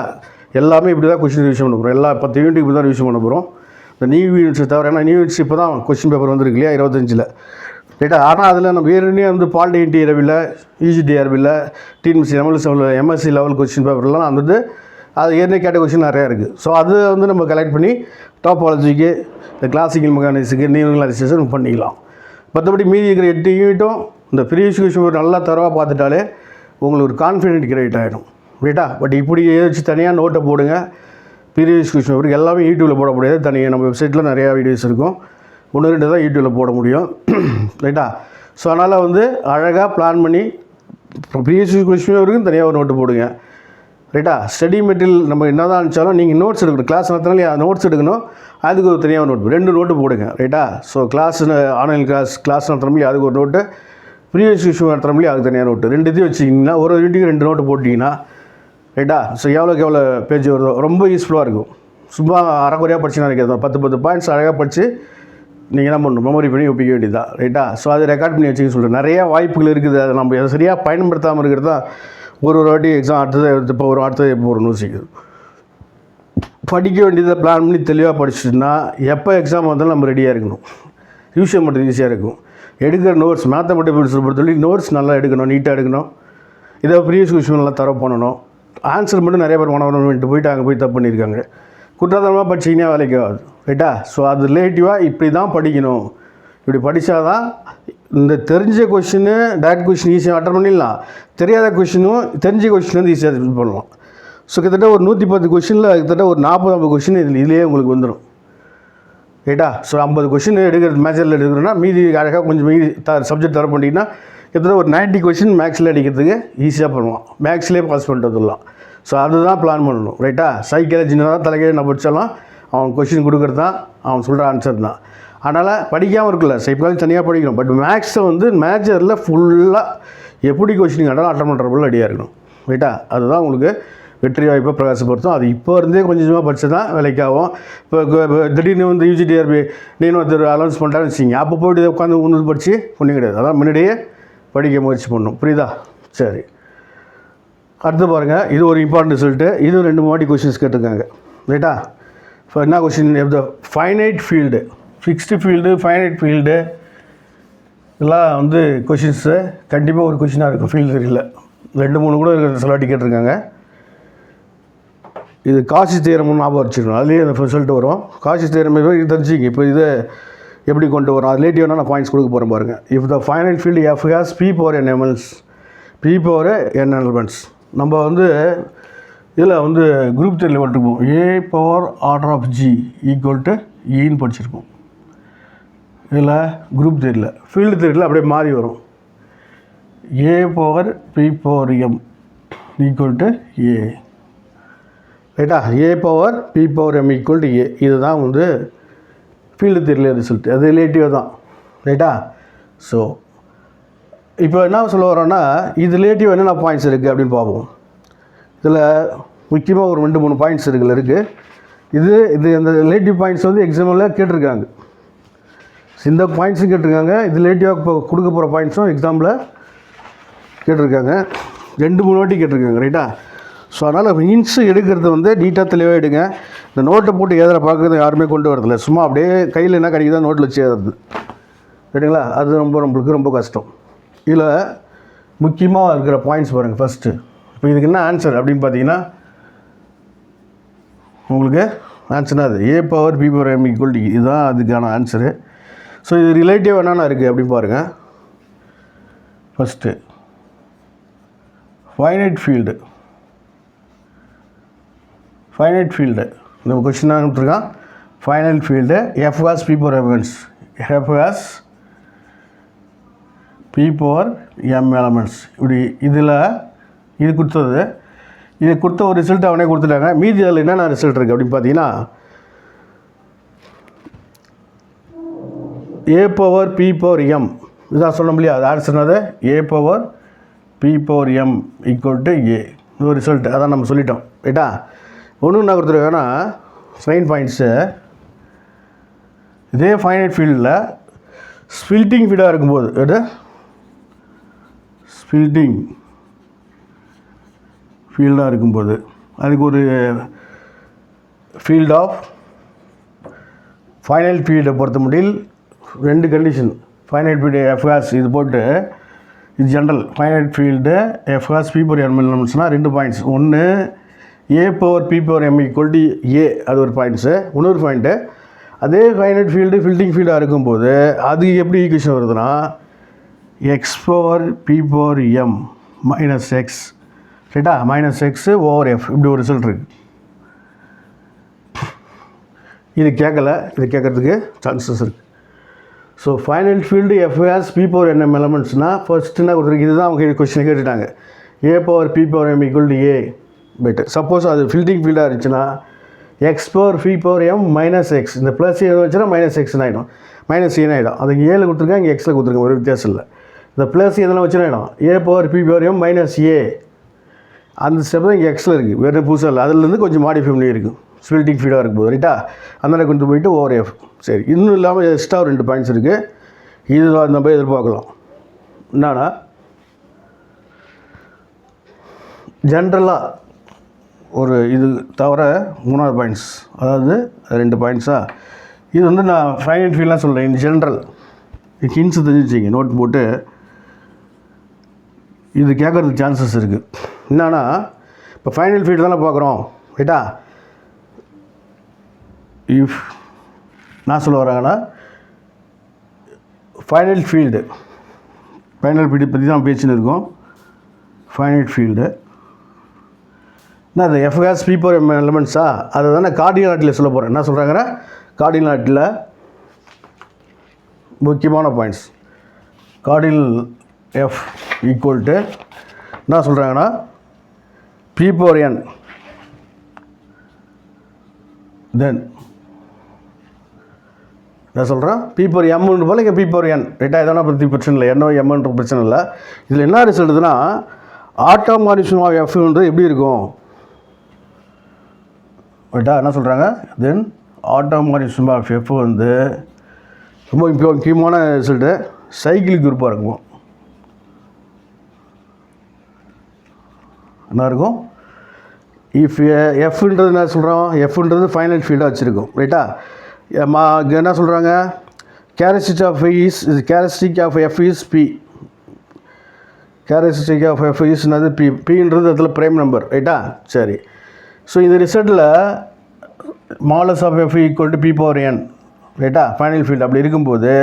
எல்லாமே இப்படி தான் கொஸ்டின் ரிவிஷன் பண்ண போகிறோம். எல்லா 10 யூனிட் இப்படி தான் ரிவிஷன் பண்ண போகிறோம். இந்த நியூ யூனிட்ஸை தவிர, ஏன்னா நியூ யூனிட்ஸ் இப்போ தான் கொஸ்டின் பேப்பர் வந்துருக்கு இல்லையா 25. ரைட்டா? ஆனால் அதில் நம்ம ஏற்கனவே வந்து பாலிடெக்னிக் டிஆர்பியில், யூஜிடிஆர்பியில், டிஎன்பிசி எம்எஸ்சி லெவல் கொஸ்டின் பேப்பர்லாம் வந்து அது ஏற்கனவே கேட்ட கொஸ்டின் நிறையா இருக்குது. ஸோ அது வந்து நம்ம கலெக்ட் பண்ணி டாப்பாலஜிக்கு, இந்த கிளாசிக்கல் மெக்கானிக்ஸுக்கு, நியூரல் அனாலிசிஸ் பண்ணிக்கலாம். மற்றபடி மீதி இருக்கிற 8 யூனிட்டும் இந்த ப்ரீவியஸ் கொஸ்டின் பேப்பர் நல்லா தரவாக பார்த்துட்டாலே உங்களுக்கு ஒரு கான்ஃபிடென்ட் கிரியேட் ஆகிடும். ரைட்டா? பட் இப்படி வச்சு தனியாக நோட்டை போடுங்க. ப்ரீவியஸ் கொஸ்டின் பேப்பருக்கு எல்லாமே யூடியூப்பில் போட முடியாது. தனியாக நம்ம வெப்சைட்டில் நிறையா வீடியோஸ் இருக்கும், 1-2 தான் யூடியூப்பில் போட முடியும். ரைட்டா? ஸோ அதனால் வந்து அழகாக பிளான் பண்ணி ப்ரீவியஸ் கொஸ்டின் பேப்பருக்கும் தனியாக ஒரு நோட்டு போடுங்க. ரைட்டா? ஸ்டடி மெட்டீரியல் நம்ம என்ன தான் அனுப்பிச்சாலும் நீங்கள் நோட்ஸ் எடுக்கணும். கிளாஸ் நடத்தினாலே நோட்ஸ் எடுக்கணும், அதுக்கு ஒரு தனியாக நோட்டு 2 நோட்டு போடுங்க. ரைட்டா? ஸோ ஆன்லைன் கிளாஸ் நடத்துகிறோம்லையும் அதுக்கு ஒரு நோட்டு, ப்ரீவியஸ் கொஸ்டின் நடத்துகிறோம்லையும் அதுக்கு தனியாக நோட்டு, 2 வச்சிங்கன்னா ஒரு யூனிட்டுக்கு 2 நோட்டு போட்டிங்கன்னா ரைட்டா? ஸோ எவ்வளோக்கு எவ்வளோ பேஜ் வருதோ ரொம்ப யூஸ்ஃபுல்லாக இருக்கும். சும்மா அரைக்குறையாக படிச்சுன்னா இருக்கிறது 10 பாயிண்ட்ஸ் அழகாக படித்து நீங்கள் என்ன பண்ணணும், மெமரி பண்ணி ஒப்பிக்க வேண்டியது தான். ரைட்டா? ஸோ அதை ரெக்கார்ட் பண்ணி வச்சுக்க சொல்கிறேன். நிறையா வாய்ப்புகள் இருக்குது. அதை நம்ம சரியாக பயன்படுத்தாமல் இருக்கிறது தான் ஒரு வாட்டி எக்ஸாம் அடுத்தது எப்போ ஒரு யோசிக்குது. படிக்க வேண்டியதை பிளான் பண்ணி தெளிவாக படிச்சுட்டுனா எப்போ எக்ஸாம் வந்தாலும் நம்ம ரெடியாக இருக்கணும். ரிவிஷன் மட்டும் ஈஸியாக இருக்கும். எடுக்கிற நோட்ஸ் மேத்தமெட்டிக்ஸ் பொறுத்தவரை நோட்ஸ் நல்லா எடுக்கணும், நீட்டாக எடுக்கணும். இதை ப்ரீவியஸ் கொஸ்டின் நல்லா தரவு பண்ணணும். ஆன்சர் மட்டும் நிறைய பேர் பண்ணணும்னு போயிட்டு அங்கே போய் தப்பு பண்ணியிருக்காங்க. குற்றத்தனமாக படிச்சிங்கன்னா வேலைக்கு ஆகாது. ரைட்டா? ஸோ அது ரிலேட்டிவாக இப்படி தான் படிக்கணும். இப்படி படித்தா தான் இந்த தெரிஞ்ச கொஷினு டேரக்ட் கொஷின் ஈஸியாக அட்டன் பண்ணிடலாம், தெரியாத கொஷினும் தெரிஞ்ச கொஷின் வந்து ஈஸியாக ஃபில் பண்ணலாம். ஸோ கிட்டத்தட்ட ஒரு 110 கொஷினில் கிட்டத்தட்ட ஒரு 40-50 கொஷின் இதுலேயே உங்களுக்கு வந்துடும். ரைட்டா? ஸோ 50 கொஷின் எடுக்கிறது மேக்ஸில் எடுக்கிறோன்னா மீதி அழகாக கொஞ்சம் மீதி சப்ஜெக்ட் தர பண்ணிட்டீங்கன்னா கிட்டத்தட்ட ஒரு 90 கொஷின் மேக்ஸில் அடிக்கிறதுக்கு ஈஸியாக பண்ணுவான். மேக்ஸ்லேயே பாஸ் பண்ணிட்டு வந்துடலாம். ஸோ அதுதான் பிளான் பண்ணணும். ரைட்டா? சைக்காலஜினா தான் தலைக்கே நான் படித்தாலும் அவன் கொஷின் கொடுக்குறது தான் அவன் சொல்கிற ஆன்சர் தான். அதனால் படிக்காமல் இருக்குல்ல, சைக்காலஜி தனியாக படிக்கணும். பட் மேக்ஸை வந்து மேஜரில் ஃபுல்லாக எப்படி கொஷின் கேட்டாலும் அட்டன் பண்ணுறப்போ ரெடியாக இருக்கணும். ரைட்டா? அதுதான் உங்களுக்கு வெற்றி வாய்ப்பை பிரகாசப்படுத்தும். அது இப்போ இருந்தே கொஞ்சம் கொஞ்சமாக படித்து தான் வேலைக்காகும். இப்போ திடீர்னு வந்து யூஜிடிஆர்பி நீனும் ஒருத்தர் அலௌன்ஸ் பண்ணுறான்னு வச்சிங்க, அப்போ போய்ட்டு உட்காந்து ஒன்று படித்து ஒன்றும் கிடையாது. அதான் முன்னாடியே படிக்க முயற்சி பண்ணணும். புரியுதா? சரி, அடுத்து பாருங்கள். இது ஒரு இம்பார்ட்டன்ட் ரிசல்ட்டு. இதுவும் 2 வாட்டி கொஷின்ஸ் கேட்டிருக்காங்க. ரைட்டா? இப்போ என்ன question, the finite field, fixed field, finite field இதெல்லாம் வந்து கொஷின்ஸு கண்டிப்பாக ஒரு கொஷினாக இருக்கும். ஃபீல்டு தெரியல 2-3 கூட சில வாட்டி கேட்டிருக்காங்க. இது காஷி தியரம்னு ஞாபகம் வச்சுக்கணும். அதுலேயே அந்த ரிசல்ட் வரும். காஷி தியரம் தெரிஞ்சுங்க. இப்போ இதை எப்படி கொண்டு வரும், அது ரிலேட்டிவான நான் பாயிண்ட்ஸ் கொடுக்க போகிறேன் பாருங்கள். If the finite field F has P power n elements, P power n elements. நம்ம வந்து இதில் வந்து குரூப் தியரியில் போட்டிருப்போம் A power order of G equal to Eன்னு படிச்சிருப்போம். இதில் குரூப் தியரியில், ஃபீல்டு தியரியில் அப்படியே மாறி வரும். A power P power M equal to A. ரைட்டா? A power P power M equal to A. இதுதான் வந்து ஃபீல்டு தியரியில் ரிசல்ட். அது ரிலேட்டிவாக தான். ரைட்டா? ஸோ இப்போ என்ன சொல்ல வரோன்னா, இது ரிலேட்டிவ் என்னென்ன பாயிண்ட்ஸ் இருக்குது அப்படின்னு பார்ப்போம். இதில் முக்கியமாக ஒரு 2-3 பாயிண்ட்ஸ் இருக்குது. இது அந்த ரிலேட்டிவ் பாயிண்ட்ஸ் வந்து எக்ஸாமில் கேட்டிருக்காங்க. இந்த பாயிண்ட்ஸும் கேட்டிருக்காங்க. இது ரிலேட்டிவாக இப்போ கொடுக்க போகிற பாயிண்ட்ஸும் எக்ஸாமில் கேட்டிருக்காங்க. 2-3 வாட்டி கேட்டிருக்காங்க. ரைட்டா? ஸோ அதனால் மீன்ஸ் எடுக்கிறது வந்து நீட்டாக தெளிவாக எடுங்க. இந்த நோட்டை போட்டு ஏதரை பார்க்குறது யாருமே கொண்டு வரதில்லை. சும்மா அப்படியே கையில் என்ன கிடைக்குதோ நோட்டில் வச்சு ஏறுறது. ரைட்டுங்களா? அது நம்மளுக்கு ரொம்ப கஷ்டம். இதில் முக்கியமாக இருக்கிற பாயிண்ட்ஸ் பாருங்கள். ஃபஸ்ட்டு இப்போ இதுக்கு என்ன ஆன்சர் அப்படின்னு பார்த்தீங்கன்னா, உங்களுக்கு ஆன்சர்னா அது A power P power M equal to இதுதான் அதுக்கான ஆன்சரு. ஸோ இது ரிலேட்டிவ் என்னென்ன இருக்குது அப்படின்னு பாருங்கள். First finite field. Finite field இந்த கொஸ்டின் கொடுத்துருக்கான். Finite field F has B power elements, F has B power M elements. இப்படி இதில் இது கொடுத்தது, இது கொடுத்த ஒரு ரிசல்ட் அவனே கொடுத்துட்டாங்க. மீதி அதில் என்னென்ன ரிசல்ட் இருக்குது அப்படின்னு பார்த்தீங்கன்னா A power P power M, இதான் சொல்ல முடியாது. அது ஆன்சர்னாது A power P power M equal to A. இது ஒரு ரிசல்ட், அதான் நம்ம சொல்லிட்டோம் ரைட்டா. ஒன்று என்ன கொடுத்துருக்காங்கன்னா சைன் பாயிண்ட்ஸு இதே ஃபைனைட் ஃபீல்டில் ஸ்பில்ட்டிங் ஃபீல்டாக இருக்கும்போது, எது ஸ்பில்ட்டிங் ஃபீல்டாக இருக்கும்போது அதுக்கு ஒரு ஃபீல்ட் ஆஃப் ஃபைனல் ஃபீல்டை பொறுத்த முடியல ரெண்டு கண்டிஷன். ஃபைனைட் ஃபீல்டு எஃப்ஹாஸ் இது போட்டு இது general finite field F has P power M எலமெண்ட்ஸ்னால் 2 பாயிண்ட்ஸ். ஒன்று A power P power M equal to A, அது ஒரு பாயிண்ட்ஸு. இன்னொரு பாயிண்ட்டு அதே ஃபைனைட் ஃபீல்டு ஃபில்டிங் ஃபீல்டாக இருக்கும்போது அது எப்படி ஈக்குவேஷன் வருதுன்னா X power P power M minus X ரைட்டா, மைனஸ் எக்ஸு ஓவர் எஃப், இப்படி ஒரு ரிசல்ட் இருக்குது. இது கேட்கல, இது கேட்குறதுக்கு சான்சஸ் இருக்குது. So final field F has P power NM எலமெண்ட்ஸ்னால் ஃபர்ஸ்ட் என்ன கொடுத்துருக்கு, இதுதான் அவங்க கொஸ்டினை கேட்டுட்டாங்க. A power P power M equal to A பெட்டு. சப்போஸ் அது ஃபில்டிங் ஃபீல்டாக இருந்துச்சுன்னா X power P power M minus X, இந்த ப்ளஸ் ஏ வச்சுன்னா மைனஸ் எக்ஸ்னு ஆகிடும், மைனஸ் ஏன்னு ஆகிடும். அதுக்கு ஏல கொடுத்துருக்காங்க, இங்கே எக்ஸில் கொடுத்துருக்காங்க, ஒரு வித்தியாசம் இல்லை. இந்த ப்ளஸ் எதெல்லாம் வச்சுன்னா ஆகிடும் A power P power M minus A, அந்த ஸ்டெப் தான் இங்கே எக்ஸில் இருக்குது, வேறு புதுசாக இல்லை. அதுலேருந்து கொஞ்சம் மாடிஃபை பண்ணி இருக்கும் ஸ்பில்ட்டிங் ஃபீல்டாக இருக்கும்போது ரைட்டா. அதனால் கொண்டு போயிட்டு ஓவர் எஃப். சரி, இன்னும் இல்லாமல் எக்ஸ்ட்ரா 2 பாயிண்ட்ஸ் இருக்குது. இது நம்ம எதிர்பார்க்கலாம். என்னன்னா ஜென்ரலாக ஒரு இது தவிர 3வது பாயிண்ட்ஸ், அதாவது 2 பாயிண்ட்ஸாக இது வந்து நான் ஃபைனைட் ஃபீல்டெலாம் சொல்கிறேன். இன் ஜென்ரல் ஹின்ஸ் தெரிஞ்சுச்சிங்க, நோட் போட்டு இது கேட்குறதுக்கு சான்சஸ் இருக்குது. என்னன்னா இப்போ ஃபைனல் ஃபீல்டு தானே பார்க்குறோம் ரைட்டா. இஃப் நான் சொல்ல வராங்கன்னா ஃபைனல் ஃபீல்டு பற்றி தான் பேச்சுன்னு இருக்கோம். ஃபைனைட் ஃபீல்டு என்ன அது எஃப்ஹாஸ் பி பவர் எம் எலமெண்ட்ஸா, அதை தான் நான் கார்டினல் ஆட்டில் சொல்ல போகிறேன். என்ன சொல்கிறாங்கன்னா கார்டினல் ஆட்டில் முக்கியமான points cardinal F equal to என்ன சொல்கிறாங்கன்னா பி பவர் என், தென் நான் சொல்கிறேன் பி பவர் எம்னு போல் இங்கே பி பவர் என் ரைட்டா. எதனா பற்றி பிரச்சனை இல்லை, என்னோ எம்ன்ற பிரச்சனை இல்லை. இதில் என்ன ரிசல்ட்டுனா ஆட்டோமாரிசம் ஆஃப் எஃப்ன்றது எப்படி இருக்கும் ரைட்டா. என்ன சொல்கிறாங்க தென் ஆட்டோமாரிசம் ஆஃப் எஃப் வந்து ரொம்ப முக்கியமான ரிசல்ட்டு சைக்கிளிக் குரூப்பாக இருக்கும். என்ன இருக்கும் இஃப் எஃப்ன்றது என்ன சொல்கிறோம், எஃப்ன்றது ஃபைனல் ஃபீல்டாக வச்சுருக்கோம் ரைட்டா. என்ன சொல்கிறாங்க characteristic of is characteristic of F is P, characteristic of F இஸ்னது பி, பின்றது அதில் ப்ரைம் நம்பர் ரைட்டா. சரி, ஸோ இந்த ரிசல்ட்டில் modulus of F equal to P power N ரைட்டா ஃபைனல் ஃபீல்டு. அப்படி இருக்கும்போது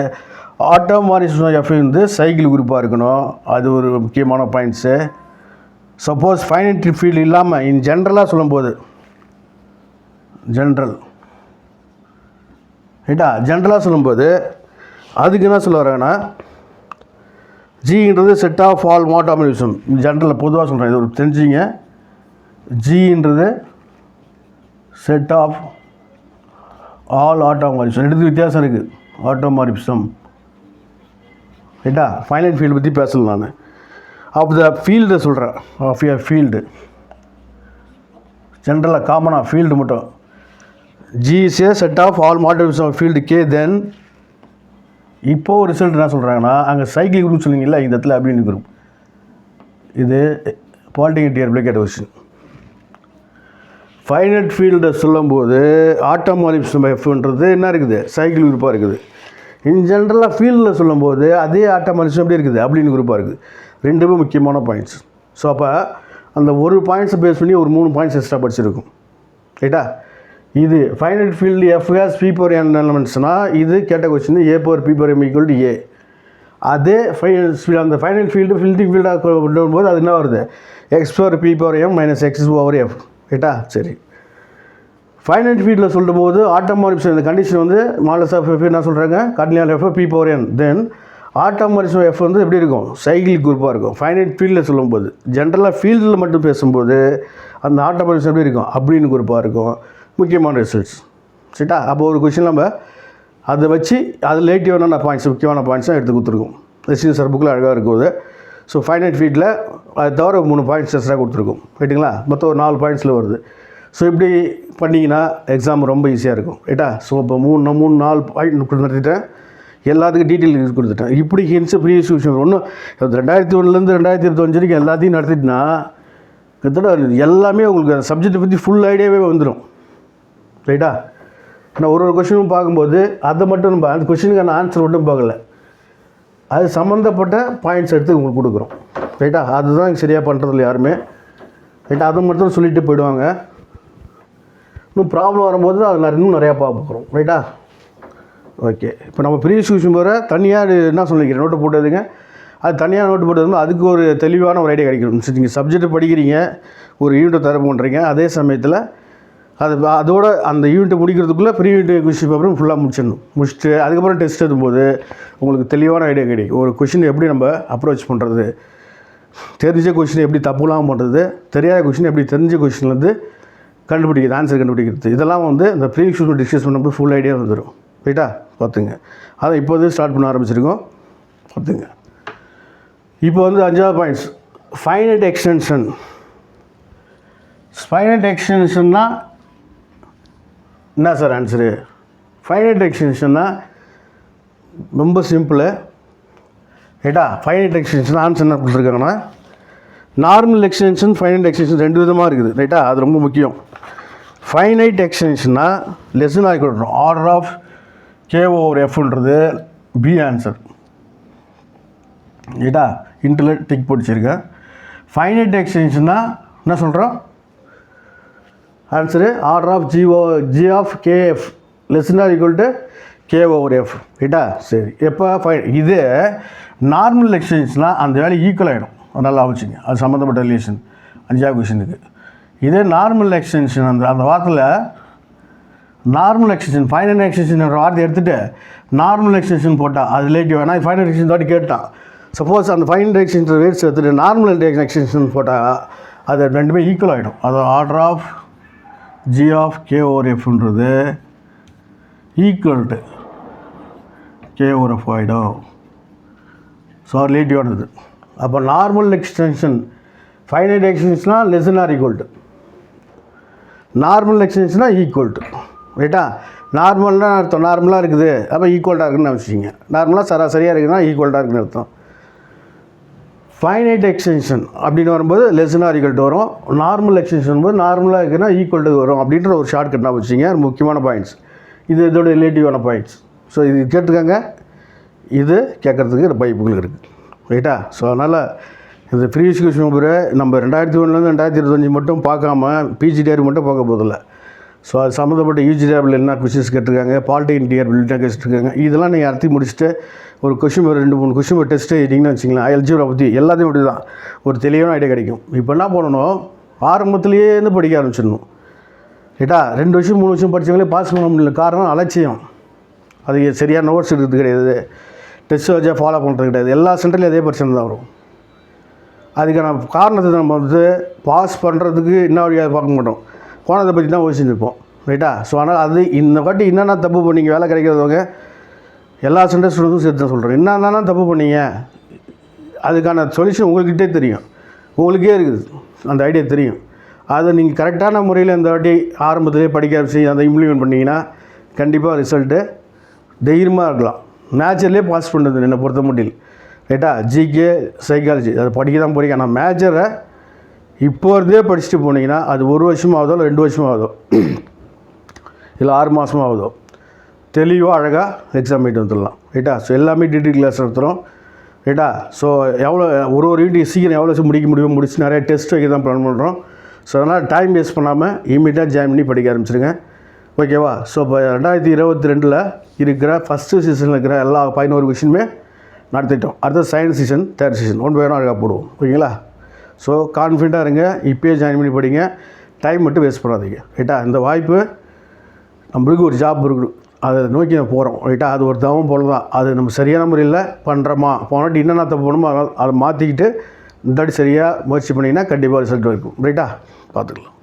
ஆட்டோமாரிசம் எஃப் வந்து சைக்கிள் குரூப்பாக இருக்கணும், அது ஒரு முக்கியமான பாயிண்ட்ஸு. சப்போஸ் ஃபைனைட் ஃபீல்டு இல்லாமல் இன் ஜென்ரலாக சொல்லும்போது ஜென்ரல் ரைட்டா, ஜென்ரலாக சொல்லும்போது அதுக்கு என்ன சொல்ல வராங்கன்னா ஜின்றது செட் ஆஃப் ஆல் ஆட்டோமாரிசம். ஜென்ரலில் பொதுவாக சொல்கிறேன், இது ஒரு தெரிஞ்சிங்க. ஜின்றது செட் ஆஃப் ஆல் ஆட்டோமாரிசம், ரெண்டு வித்தியாசம் இருக்குது. ஆட்டோமாரிசம் ரைட்டா, ஃபைனைட் ஃபீல்டு பற்றி பேசல நான். ஆஃப் த ஃபீல்டு சொல்கிறேன், ஆஃப் எ ஃபீல்டு ஜென்ரலாக காமனாக ஃபீல்டு மட்டும். G is a set of all models of field K. Then இப்போது ரிசல்ட் என்ன சொல்கிறாங்கன்னா அங்கே சைக்கிள் குரூப் சொன்னீங்கல்ல இந்த இடத்துல அப்படின்னு குரூப். இது பாலிடெக்னிக் இயர்ல கேட்ட கொஸ்டின். ஃபைனைட் ஃபீல்டை சொல்லும்போது ஆட்டோமாரிசம் எஃப்ன்றது என்ன இருக்குது சைக்கிள் குரூப்பாக இருக்குது. இன் ஜென்ரலாக ஃபீல்டில் சொல்லும்போது அதே ஆட்டோமாரிசம் எப்படி இருக்குது அப்படின்னு குரூப்பாக இருக்குது. ரெண்டுமே முக்கியமான பாயிண்ட்ஸ். ஸோ அப்போ அந்த ஒரு பாயிண்ட்ஸை பேஸ் பண்ணி ஒரு 3 பாயிண்ட்ஸ் எக்ஸ்ட்ரா படிச்சிருக்கும் ரைட்டா. இது finite field F has P power N எலமெண்ட்ஸ்னால் இது கேட்ட question A power P power M equal to A. அதே அந்த ஃபைனல் ஃபீல்டு ஃபில்டிங் ஃபீல்டாக போது அது என்ன வருது X power P power M minus X over F ரைட்டா. சரி, ஃபைனைட் ஃபீல்டில் சொல்லும்போது ஆட்டோமாரிசம் இந்த கண்டிஷன் வந்து மாடல்ஸ் ஆஃப் எஃப் என்ன சொல்கிறாங்க கார்டினல் எஃப் பி பவர் என். தென் ஆட்டோமாரிசம் எஃப் வந்து எப்படி இருக்கும் சைக்கிளிக் குரூப்பாக இருக்கும். ஃபைனைட் ஃபீல்டில் சொல்லும்போது ஜென்ரலாக ஃபீல்டில் மட்டும் பேசும்போது அந்த ஆட்டோமாரிசம் எப்படி இருக்கும் அப்படின்னு குரூப்பாக இருக்கும். முக்கியமான ரிசல்ட்ஸ் சரிட்டா. அப்போ ஒரு கொஷின் நம்ம அதை வச்சு அது ரிலேட்டிவான பாயிண்ட்ஸ் முக்கியமான பாயிண்ட்ஸாக எடுத்து கொடுத்துருக்கோம். எஸ்டிஎஸ் சார் புக்கில் அழகாக இருக்குது. ஸோ ஃபைனைட் ஃபீல்டில் அது தவிர 3 பாயிண்ட்ஸ் எக்ஸ்ட்ரா கொடுத்துருக்கோம் ரைட்டுங்களா. மொத்தம் ஒரு 4 பாயிண்ட்ஸில் வருது. ஸோ இப்படி பண்ணிங்கன்னா எக்ஸாம் ரொம்ப ஈஸியாக இருக்கும் ரைட்டா. ஸோ இப்போ 3-4 பாயிண்ட் கொடுத்துட்டேன், எல்லாத்துக்கும் டீட்டெயில் கொடுத்துட்டேன். இப்படி ஹின்ஸு ப்ரீவியஸ் விஷயம் ஒன்றும் 2001 2025 வரைக்கும் எல்லாத்தையும் நடத்திட்டுனா கிட்டத்தட்ட எல்லாமே உங்களுக்கு அந்த சப்ஜெக்டை பற்றி ஃபுல் ஐடியாவே வந்துடும் ரைட்டா. நான் ஒரு கொஷினும் பார்க்கும்போது அதை மட்டும் நம்ம அந்த கொஷினுக்கான ஆன்சர் மட்டும் பார்க்கல, அது சம்மந்தப்பட்ட பாயிண்ட்ஸ் எடுத்து உங்களுக்கு கொடுக்குறோம் ரைட்டா. அதுதான் சரியாக பண்ணுறதில்ல யாருமே ரைட்டா. அதை மட்டும் சொல்லிட்டு போயிடுவாங்க. இன்னும் ப்ராப்ளம் வரும்போது அதில் இன்னும் நிறையா பார்க்குறோம் ரைட்டா. ஓகே, இப்போ நம்ம ப்ரீவியஸ் கொஷின் போகிற தனியாக என்ன சொல்லிக்கிறேன் நோட்டு போட்டதுங்க, அது தனியாக நோட்டு போட்டது அதுக்கு ஒரு தெளிவான ஒரு ஐடியா கிடைக்கணும். சரி, நீங்கள் சப்ஜெக்ட் படிக்கிறீங்க, ஒரு யூனிட்டை தர பண்ணுறீங்க, அதே சமயத்தில் அதோட அந்த யூனிட்டை முடிக்கிறதுக்குள்ளே ப்ரீ யூனிட் கொஷின் பேப்பரும் ஃபுல்லாக முடிச்சுட்டு அதுக்கப்புறம் டெஸ்ட் எழுதும்போது உங்களுக்கு தெளிவான ஐடியா கிடைக்கும். ஒரு கொஷின் எப்படி நம்ம அப்ரோச் பண்ணுறது, தெரிஞ்ச கொஷின் எப்படி தப்புலாம் பண்ணுறது, தெரியாத கொஷின் எப்படி தெரிஞ்ச கொஷின்லேருந்து கண்டுபிடிக்கிறது, ஆன்சர் கண்டுபிடிக்கிறது, இதெல்லாம் வந்து இந்த ப்ரீவியஸ் யூனிட் டிஸ்கஸ் பண்ணும்போது ஃபுல் ஐடியா வந்துடும் ரைட்டா. பார்த்துங்க, அதை இப்போது ஸ்டார்ட் பண்ண ஆரம்பிச்சிருக்கோம் பார்த்துங்க. இப்போ வந்து 5வது பாயிண்ட்ஸ் ஃபைனைட் எக்ஸ்டென்ஷன். ஃபைனைட் எக்ஸ்டென்ஷன்னா என்ன சார் ஆன்சரு? ஃபைனைட் எக்ஸ்டென்ஷன்னா ரொம்ப சிம்பிளு ரைட்டா. ஃபைனைட் எக்ஸ்டென்ஷன் ஆன்சர் என்ன கொடுத்துருக்காங்கன்னா நார்மல் எக்ஸ்டென்ஷன் ஃபைனைட் எக்ஸ்டென்ஷன் 2 விதமாக இருக்குது ரைட்டா. அது ரொம்ப முக்கியம். ஃபைனைட் எக்ஸ்டென்ஷன்னா லெசன் ஆகிக்கொடுறோம் ஆர்டர் ஆஃப் K/Fன்றது பி ஆன்சர் ரைட்டா. இன்டர்ல டிக் போட்டுச்சிருக்கேன். ஃபைனைட் எக்ஸ்டென்ஷன்னா என்ன சொல்கிறோம் answer order of G of KF less or equal to K/F ரைட்டா. சரி, எப்போ இது நார்மல் எக்ஸ்டென்ஷன்னால் அந்த வேலை ஈக்குவல் ஆகிடும், நல்லா ஆச்சுங்க. அது சம்மந்தப்பட்ட ரிலேஷன் 5வது கொஷனுக்கு. இதே நார்மல் எக்ஸ்டென்ஷன் அந்த வார்த்தையில் நார்மல் எக்ஸ்டென்ஷன் ஃபைனைட் எக்ஸ்டென்ஷன் வார்த்தை எடுத்துகிட்டு நார்மல் எக்ஸ்டென்ஷன் போட்டால் அது ரிலேட்டிவ் வேணால் ஃபைனைட் எக்ஸ்டென்ஷன் தாட்டி கேட்டான். சப்போஸ் அந்த ஃபைனைட் எக்ஸ்டென்ஷன் வேர்ட்ஸ் எடுத்துகிட்டு நார்மல் எக்ஸ்டென்ஷன் போட்டால் அது 2மே ஈக்குவல் ஆகிடும். அது ஆர்டர் ஆஃப் G of K/Fன்றது ஈக்குவல் டு K/F ஆகிடும். ஸோ ரிலேட்டிவானது. அப்போ நார்மல் எக்ஸ்டென்ஷன் ஃபைனைட் எக்ஸ்டென்ஷனாக less or equal to, normal எக்ஸ்டென்ஷனாக ஈக்குவல் டு ரைட்டா. நார்மல்னால் அர்த்தம் நார்மலாக இருக்குது, அப்போ ஈக்குவல்டாக இருக்குதுன்னு வச்சுக்கிங்க. நார்மலாக சராசரியாக இருக்குதுன்னா ஈக்குவல்டாக இருக்குதுன்னு அர்த்தம். ஃபைனைட் எக்ஸ்டென்ஷன் அப்படின்னு வரும்போது லெஸ் ஆர் ஈக்குவல் டு வரும், நார்மல் எக்ஸ்டென்ஷன் போது நார்மலாக இருக்குதுன்னா ஈக்குவல் டு வரும் அப்படின்ற ஒரு ஷார்ட்கட்னா வச்சுங்க. முக்கியமான பாயிண்ட்ஸ் இது, இதோட ரிலேட்டிவான பாயிண்ட்ஸ். ஸோ இது கேட்டுக்கோங்க, இது கேட்குறதுக்கு இந்த பைப்புகள் இருக்குது ரைட்டா. ஸோ அதனால் இந்த ப்ரீவியஸ் கொஷின் பேப்பரை நம்ம 2001 2025 மட்டும் பார்க்காம பிஜி டேர் மட்டும் பார்க்க போதில்லை. ஸோ அது சம்மந்தப்பட்ட யூஜி டேபிள் என்ன கொஷின்ஸ் கேட்டிருக்காங்க, பாலிடெக்னிக் டிஆர் என்ன கேட்டிருக்காங்க, இதெல்லாம் நீங்கள் அறுத்தி முடிச்சுட்டு ஒரு question paper 2-3 question paper test எழுதிங்கன்னு வச்சிங்களேன். எல்ஜிபிளை பற்றி எல்லாத்தையும் அப்படி தான் ஒரு தெளிவான ஐடியா கிடைக்கும். இப்போ என்ன பண்ணணும், ஆரம்பத்துலேருந்து படிக்க ஆரம்பிச்சிடணும் ரைட்டா. 2 வருஷம் 3 வருஷம் படித்தவங்களே பாஸ் பண்ண முடியல. காரணம் அலட்சியம். அது சரியாக நோட்ஸ் எடுக்கிறது கிடையாது, டெஸ்ட் வச்சா ஃபாலோ பண்ணுறது கிடையாது. எல்லா சென்டர்லையும் அதே பிரச்சனை தான் வரும். அதுக்கான காரணத்தை நம்ம வந்து பாஸ் பண்ணுறதுக்கு என்ன வழியாக பார்க்க மாட்டோம், போனதை பற்றி தான் யோசிச்சுருப்போம் ரைட்டா. ஸோ ஆனால் அது இந்த வாட்டி என்னென்ன தப்பு பண்ணீங்க வேலை கிடைக்கிறவங்க எல்லா சென்டர் ஸ்டூடெண்ட்ஸும் சேர்த்து தான் சொல்கிறேன். என்னென்னா தப்பு பண்ணீங்க அதுக்கான சொல்யூஷன் உங்கள்கிட்டே தெரியும், உங்களுக்கே இருக்குது அந்த ஐடியா தெரியும். அதை நீங்கள் கரெக்டான முறையில் இந்த வாட்டி ஆரம்பத்திலே படிக்க ஆரம்பிச்சு அதை இம்ப்ளிமெண்ட் பண்ணிங்கன்னா கண்டிப்பாக ரிசல்ட்டு தைரியமாக இருக்கலாம். மேஜர்லேயே பாஸ் பண்ணுறது என்னை பொறுத்த முடியல ரைட்டா. ஜிகே சைக்காலஜி அதை படிக்க தான் போகிறீங்க. ஆனால் மேஜரை இப்போ இருந்தே படிச்சுட்டு போனீங்கன்னா அது 1 வருஷம் ஆகுதோ இல்லை 2 வருஷம் ஆகுதோ இல்லை 6 மாதமும் ஆகுதோ தெளிவாக அழகாக எக்ஸாம் எழுதிட்டு வந்துடலாம் ரைட்டா. ஸோ எல்லாமே டீட்டெயில் கிளாஸ் நடத்துகிறோம் ரைட்டா. ஸோ எவ்வளோ ஒரு யூனிட் சீக்கிரம் எவ்வளோ முடிக்க முடியுமோ முடிச்சு நிறைய டெஸ்ட் வைக்க தான் பிளான் பண்ணுறோம். ஸோ அதனால் டைம் வேஸ்ட் பண்ணாமல் இமீடியட்டாக ஜாயின் பண்ணி படிக்க ஆரம்பிச்சிருங்க ஓகேவா. ஸோ இப்போ 2022 இருக்கிற ஃபஸ்ட்டு சீசனில் இருக்கிற எல்லா 11 கொஷினுமே நடத்திட்டோம். அடுத்த second season, third season 1 by 1 அழகாக போடுவோம் ஓகேங்களா. ஸோ கான்ஃபிடண்ட்டாக இருங்க, இப்போயே ஜாயின் பண்ணி படிங்க, டைம் மட்டும் வேஸ்ட் பண்ணாதீங்க ரைட்டா. இந்த வாய்ப்பு நம்மளுக்கு ஒரு ஜாப் இருக்குது, அதை நோக்கி நம்ம போகிறோம் ரைட்டா. அது ஒரு தவம் போல தான். அது நம்ம சரியான முறையில் பண்ணுறோமா, போனாட்டி என்னென்ன தப்பு பண்ணணுமோ அதை மாற்றிக்கிட்டு இந்த சரியாக முயற்சி பண்ணிங்கன்னா கண்டிப்பாக ரிசல்ட் இருக்கும் ரைட்டா. பார்த்துக்கலாம்.